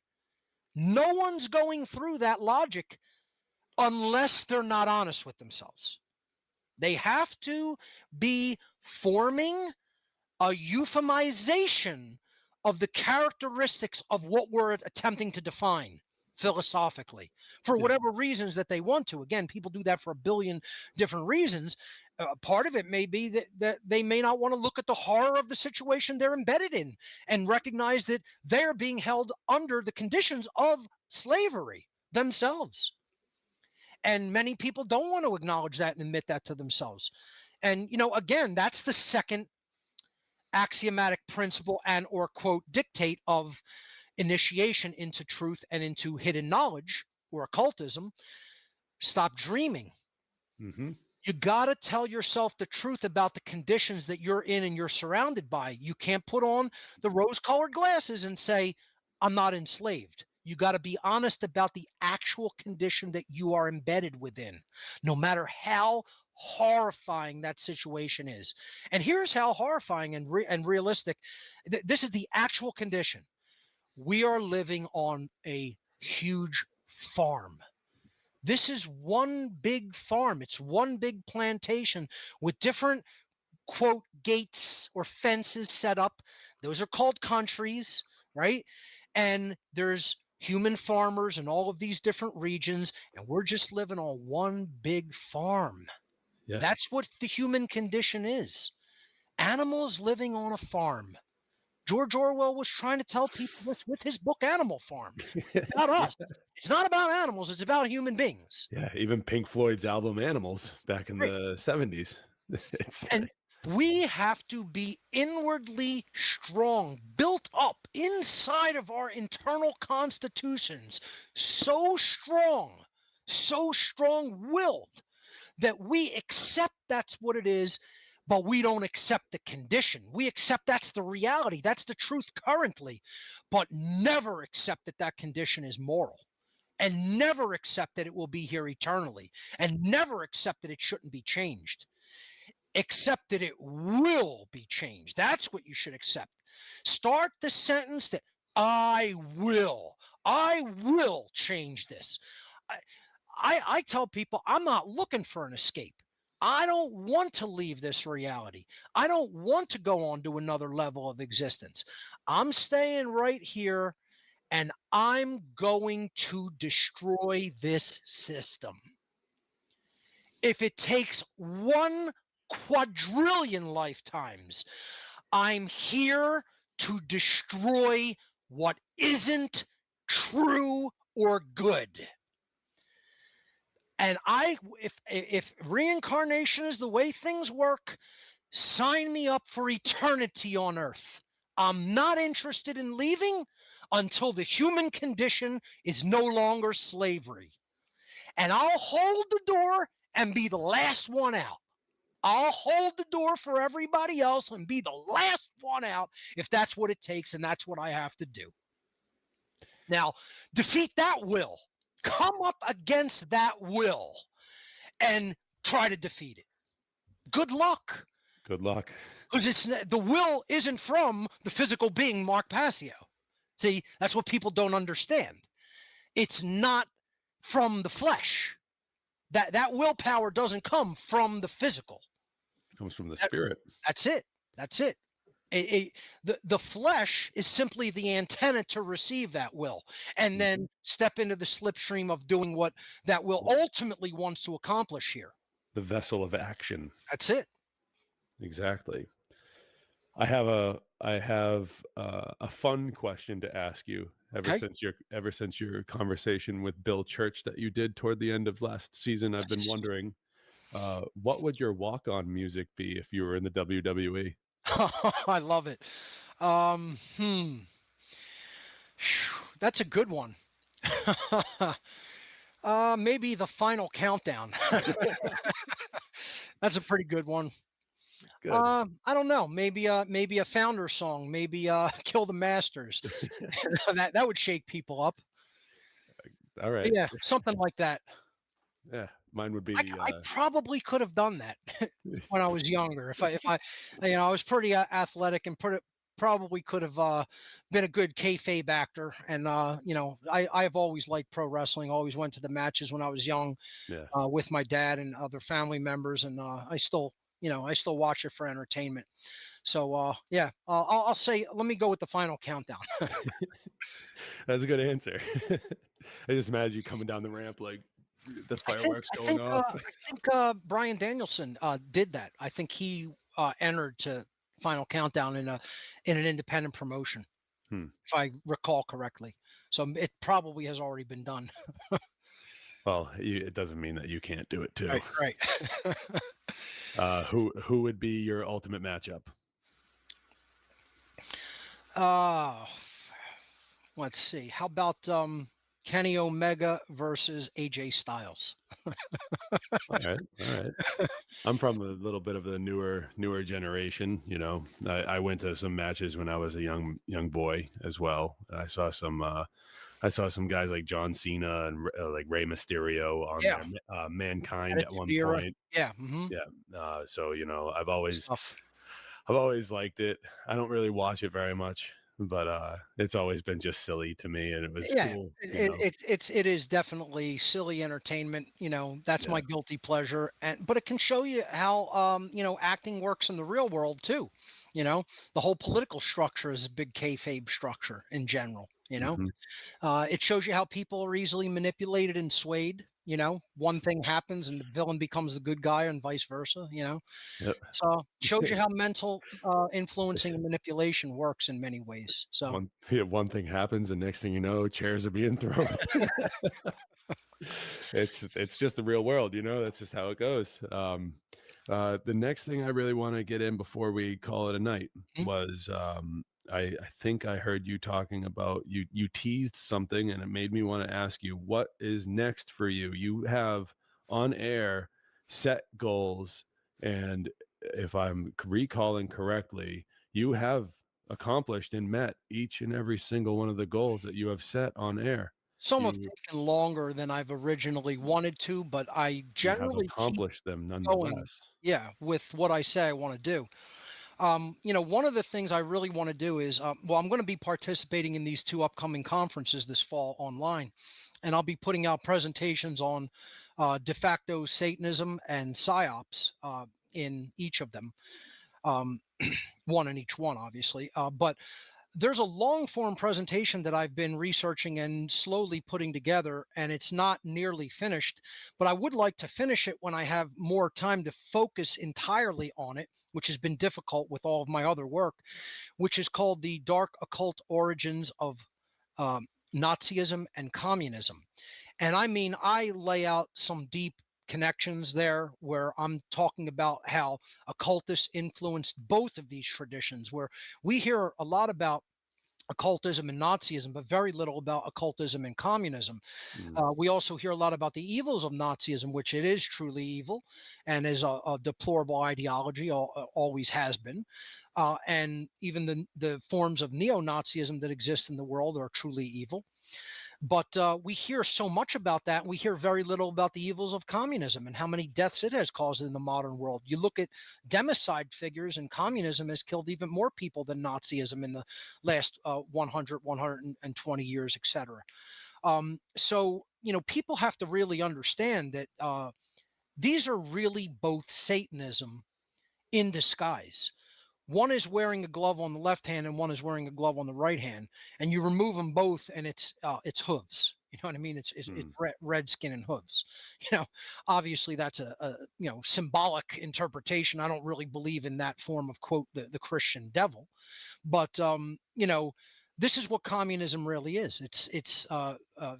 No one's going through that logic unless they're not honest with themselves. They have to be forming a euphemization of the characteristics of what we're attempting to define philosophically for whatever reasons that they want to. Again, people do that for a billion different reasons. Part of it may be that they may not want to look at the horror of the situation they're embedded in and recognize that they're being held under the conditions of slavery themselves. And many people don't want to acknowledge that and admit that to themselves. And, again, that's the second axiomatic principle and or quote dictate of initiation into truth and into hidden knowledge or occultism. Stop dreaming. Mm-hmm. You got to tell yourself the truth about the conditions that you're in and you're surrounded by. You can't put on the rose-colored glasses and say, I'm not enslaved. You got to be honest about the actual condition that you are embedded within, no matter how horrifying that situation is. And here's how horrifying and realistic. This is the actual condition. We are living on a huge farm. This is one big farm. It's one big plantation with different, quote, gates or fences set up. Those are called countries, right? And there's human farmers in all of these different regions, and we're just living on one big farm. Yeah. That's what the human condition is. Animals living on a farm. George Orwell was trying to tell people this with his book Animal Farm. Not us. It's not about animals. It's about human beings. Yeah, even Pink Floyd's album Animals back in the 70s. And we have to be inwardly strong, built up inside of our internal constitutions, so strong-willed that we accept that's what it is, but we don't accept the condition. We accept that's the reality. That's the truth currently, but never accept that that condition is moral, and never accept that it will be here eternally, and never accept that it shouldn't be changed. Accept that it will be changed. That's what you should accept. Start the sentence that I will change this. I tell people I'm not looking for an escape. I don't want to leave this reality. I don't want to go on to another level of existence. I'm staying right here, and I'm going to destroy this system. If it takes 1 quadrillion lifetimes, I'm here to destroy what isn't true or good. And if reincarnation is the way things work, sign me up for eternity on Earth. I'm not interested in leaving until the human condition is no longer slavery. And I'll hold the door and be the last one out. I'll hold the door for everybody else and be the last one out if that's what it takes and that's what I have to do. Now, defeat that will. Come up against that will and try to defeat it. Good luck. Good luck. Because the will isn't from the physical being Mark Passio. See, that's what people don't understand. It's not from the flesh. That willpower doesn't come from the physical. It comes from the spirit. That's it. That's it. The flesh is simply the antenna to receive that will, and then step into the slipstream of doing what that will ultimately wants to accomplish here. The vessel of action. That's it. Exactly. I have a fun question to ask you. Ever since your conversation with Bill Church that you did toward the end of last season, I've been wondering, what would your walk-on music be if you were in the WWE? I love it. That's a good one. Maybe the Final Countdown. That's a pretty good one. Good. I don't know. Maybe a founder song. Maybe Kill the Masters. that would shake people up. All right. Yeah, something like that. Yeah, mine would be. I probably could have done that when I was younger. If I I was pretty athletic and probably could have been a good kayfabe actor. And I've always liked pro wrestling. Always went to the matches when I was young, with my dad and other family members, and I still watch it for entertainment. So yeah, I'll say, let me go with the Final Countdown. That's a good answer. I just imagine you coming down the ramp like the fireworks going off. I think Brian Danielson did that. I think he entered to Final Countdown in an independent promotion, if I recall correctly. So it probably has already been done. Well, it doesn't mean that you can't do it too. Right. Who would be your ultimate matchup? Let's see. How about Kenny Omega versus AJ Styles? All right. I'm from a little bit of the newer generation. I went to some matches when I was a young boy as well. I saw some guys like John Cena and like Rey Mysterio on there, Mankind at one point. Yeah. Yeah. So I've always liked it. I don't really watch it very much, but it's always been just silly to me, and it was cool. It is definitely silly entertainment. That's my guilty pleasure, but it can show you how acting works in the real world too. The whole political structure is a big kayfabe structure in general. It shows you how people are easily manipulated and swayed. One thing happens and the villain becomes the good guy, and vice versa. Yep. So shows you how mental influencing and manipulation works in many ways. So one thing happens, and next thing you know, chairs are being thrown. It's just the real world, That's just how it goes. The next thing I really want to get in before we call it a night was I think I heard you talking about you teased something, and it made me want to ask you, what is next for you? You have on air set goals, and if I'm recalling correctly, you have accomplished and met each and every single one of the goals that you have set on air. Some have taken longer than I've originally wanted to, but I generally accomplished them nonetheless. Yeah, with what I say I want to do. One of the things I really want to do is, I'm going to be participating in these 2 upcoming conferences this fall online, and I'll be putting out presentations on de facto Satanism and PSYOPs in each of them, one in each one, obviously. But there's a long form presentation that I've been researching and slowly putting together, and it's not nearly finished, but I would like to finish it when I have more time to focus entirely on it, which has been difficult with all of my other work, which is called The Dark Occult Origins of Nazism and Communism. And I mean, I lay out some deep connections there where I'm talking about how occultists influenced both of these traditions, where we hear a lot about occultism and Nazism, but very little about occultism and communism. Mm, We also hear a lot about the evils of Nazism, which it is truly evil and is a deplorable ideology, always has been. And even the forms of neo-Nazism that exist in the world are truly evil. But we hear so much about that. We hear very little about the evils of communism and how many deaths it has caused in the modern world. You look at democide figures, and communism has killed even more people than Nazism in the last 100, 120 years, etc. So, people have to really understand that these are really both Satanism in disguise. One is wearing a glove on the left hand and one is wearing a glove on the right hand, and you remove them both and it's hooves. You know what I mean? It's mm. red skin and hooves. You know, obviously that's a symbolic interpretation. I don't really believe in that form of, quote, the Christian devil, but this is what communism really is. It's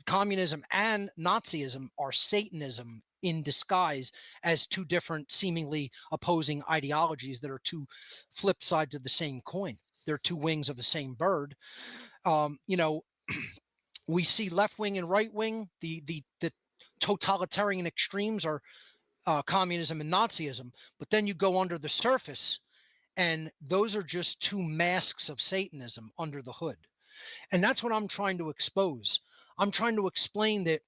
communism and Nazism are Satanism in disguise as two different, seemingly opposing ideologies that are two flip sides of the same coin. They're two wings of the same bird. Um, you know, we see left wing and right wing. The totalitarian extremes are communism and Nazism, but then you go under the surface, and those are just two masks of Satanism under the hood. And that's what I'm trying to expose. I'm trying to explain that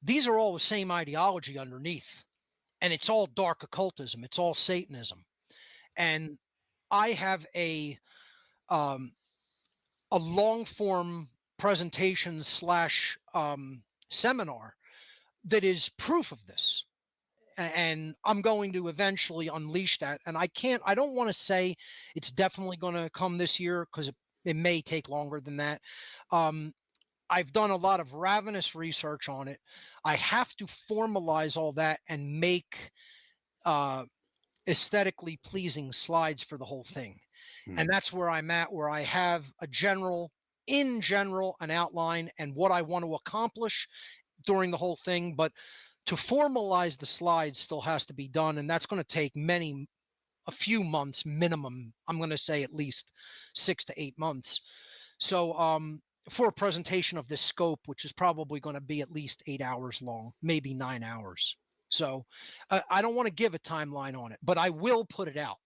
these are all the same ideology underneath, and it's all dark occultism. It's all Satanism. And I have um, a long form presentation slash seminar that is proof of this. And I'm going to eventually unleash that. And I don't want to say it's definitely going to come this year, because it may take longer than that. Um, I've done a lot of ravenous research on it. I have to formalize all that and make uh, aesthetically pleasing slides for the whole thing. And Mm. that's where I'm at, where I have in general, an outline and what I want to accomplish during the whole thing. But to formalize the slides still has to be done. And that's going to take a few months minimum. I'm going to say at least 6 to 8 months. So, for a presentation of this scope, which is probably going to be at least 8 hours long, maybe 9 hours. So, I don't want to give a timeline on it, but I will put it out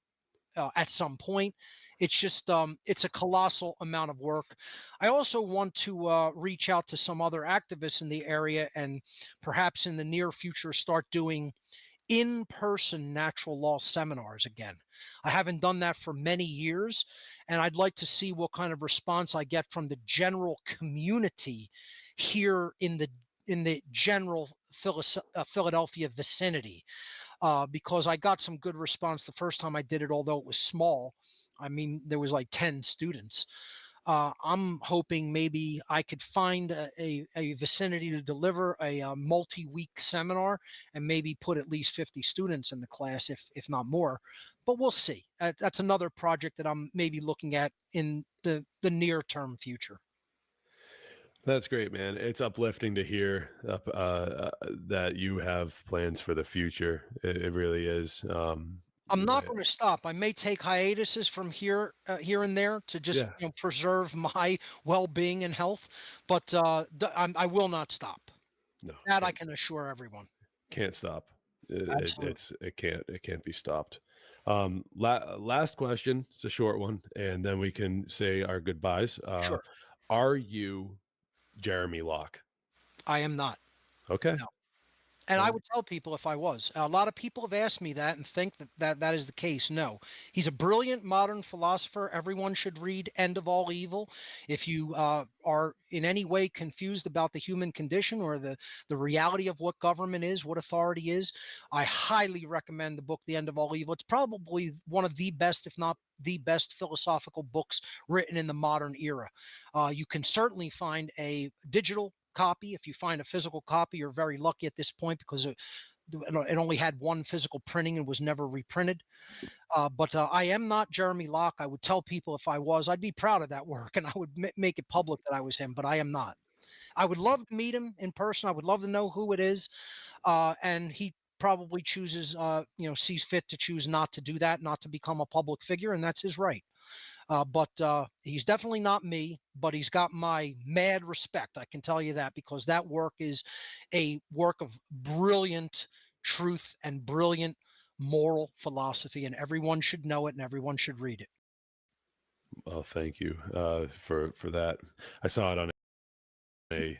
at some point. It's just it's a colossal amount of work. I also want to reach out to some other activists in the area, and perhaps in the near future start doing in-person natural law seminars again. I haven't done that for many years, and I'd like to see what kind of response I get from the general community here in the general Philadelphia vicinity, because I got some good response the first time I did it, although it was small. I mean, there was like 10 students. I'm hoping maybe I could find a vicinity to deliver a multi-week seminar and maybe put at least 50 students in the class, if not more. But we'll see. That's another project that I'm maybe looking at in the near-term future. That's great, man. It's uplifting to hear that you have plans for the future. It really is. I'm not going to stop. I may take hiatuses from here and there to just Yeah. preserve my well-being and health, but I will not stop. No, That I can assure everyone. can't stop. Absolutely. It can't be stopped. Last question. It's a short one, and then we can say our goodbyes. Sure. Are you Jeremy Locke? I am not. Okay. No. And I would tell people if I was. A lot of people have asked me that and think that is the case. No, he's a brilliant modern philosopher. Everyone should read End of All Evil. If you are in any way confused about the human condition or the reality of what government is, what authority is, I highly recommend the book, The End of All Evil. It's probably one of the best, if not the best, philosophical books written in the modern era. You can certainly find a digital copy. If you find a physical copy, you're very lucky at this point, because it only had one physical printing and was never reprinted. But I am not Jeremy Locke. I would tell people if I was, I'd be proud of that work and I would make it public that I was him, but I am not. I would love to meet him in person. I would love to know who it is. And he probably chooses, sees fit to choose not to do that, not to become a public figure, and that's his right. But he's definitely not me, but he's got my mad respect. I can tell you that, because that work is a work of brilliant truth and brilliant moral philosophy, and everyone should know it and everyone should read it. Well, thank you for that. I saw it on a I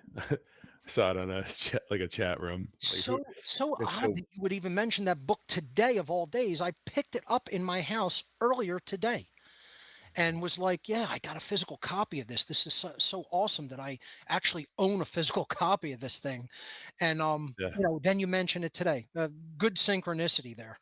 saw it on a chat, like a chat room. Like, So it's odd so that you would even mention that book today of all days. I picked it up in my house earlier today and was like, yeah, I got a physical copy of this. This is so awesome that I actually own a physical copy of this thing. And yeah. then you mention it today. Good synchronicity there.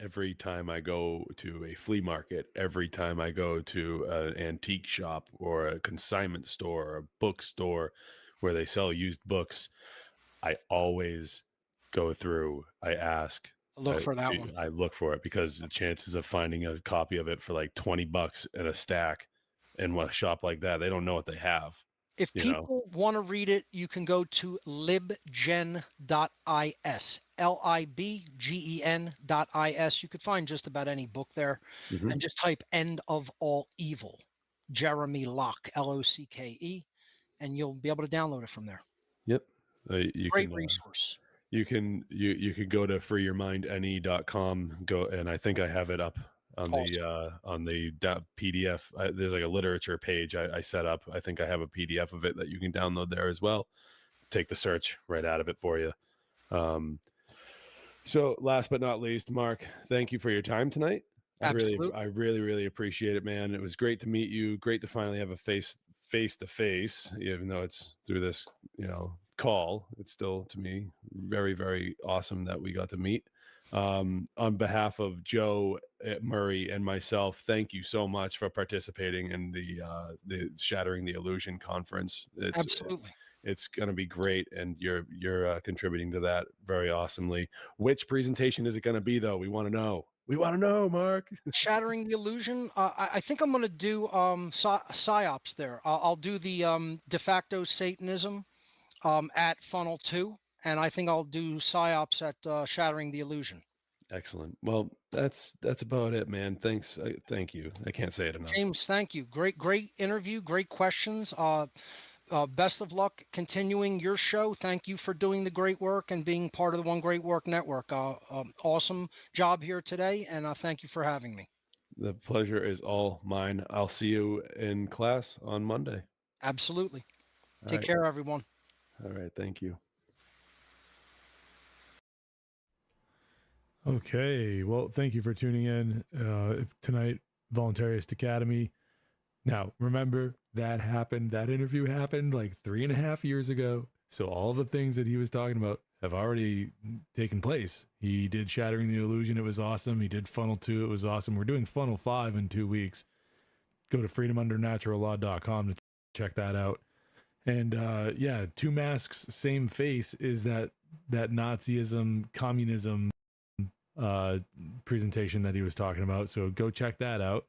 Every time I go to a flea market, every time I go to an antique shop or a consignment store or a bookstore where they sell used books, I always go through, I ask, Look for that one. I look for it because the chances of finding a copy of it for like $20 in a stack in a shop like that, they don't know what they have, If you know? people want to read it, you can go to libgen.is, libgen.is. You could find just about any book there, Hmm. and just type End of All Evil, Jeremy Locke, Locke, and you'll be able to download it from there. Yep. You Great can resource. you could go to freeyourmindne.com, go, and I think I have it up on the PDF. There's like a literature page I set up. I think I have a PDF of it that you can download there as well. Take the search right out of it for you. So last but not least, Mark, thank you for your time tonight. Absolutely. I really appreciate it, man. It was great to meet you. Great to finally have a face to face, even though it's through this, call. It's still, to me, very awesome that we got to meet. On behalf of Joe Murray and myself, thank you so much for participating in the Shattering the Illusion conference. Absolutely. It's going to be great, and you're contributing to that very awesomely. Which presentation is it going to be, though? We want to know. We want to know, Mark. Shattering the Illusion. I think I'm going to do psyops there. I'll do the de facto Satanism at Funnel 2, and I think I'll do psyops at Shattering the Illusion. Excellent. Well, that's about it, man. Thanks. Thank you. I can't say it enough. James, thank you. Great interview. Great questions. Best of luck continuing your show. Thank you for doing the great work and being part of the One Great Work Network. Awesome job here today, and thank you for having me. The pleasure is all mine. I'll see you in class on Monday. Absolutely. All Take right. care, everyone. All right. Thank you. Okay. Well, thank you for tuning in tonight, Voluntarist Academy. Now, remember, that interview happened like 3.5 years ago. So all the things that he was talking about have already taken place. He did Shattering the Illusion. It was awesome. He did Funnel 2. It was awesome. We're doing Funnel 5 in 2 weeks. Go to freedomundernaturallaw.com to check that out. And yeah, Two Masks, Same Face is that Nazism, communism presentation that he was talking about. So go check that out.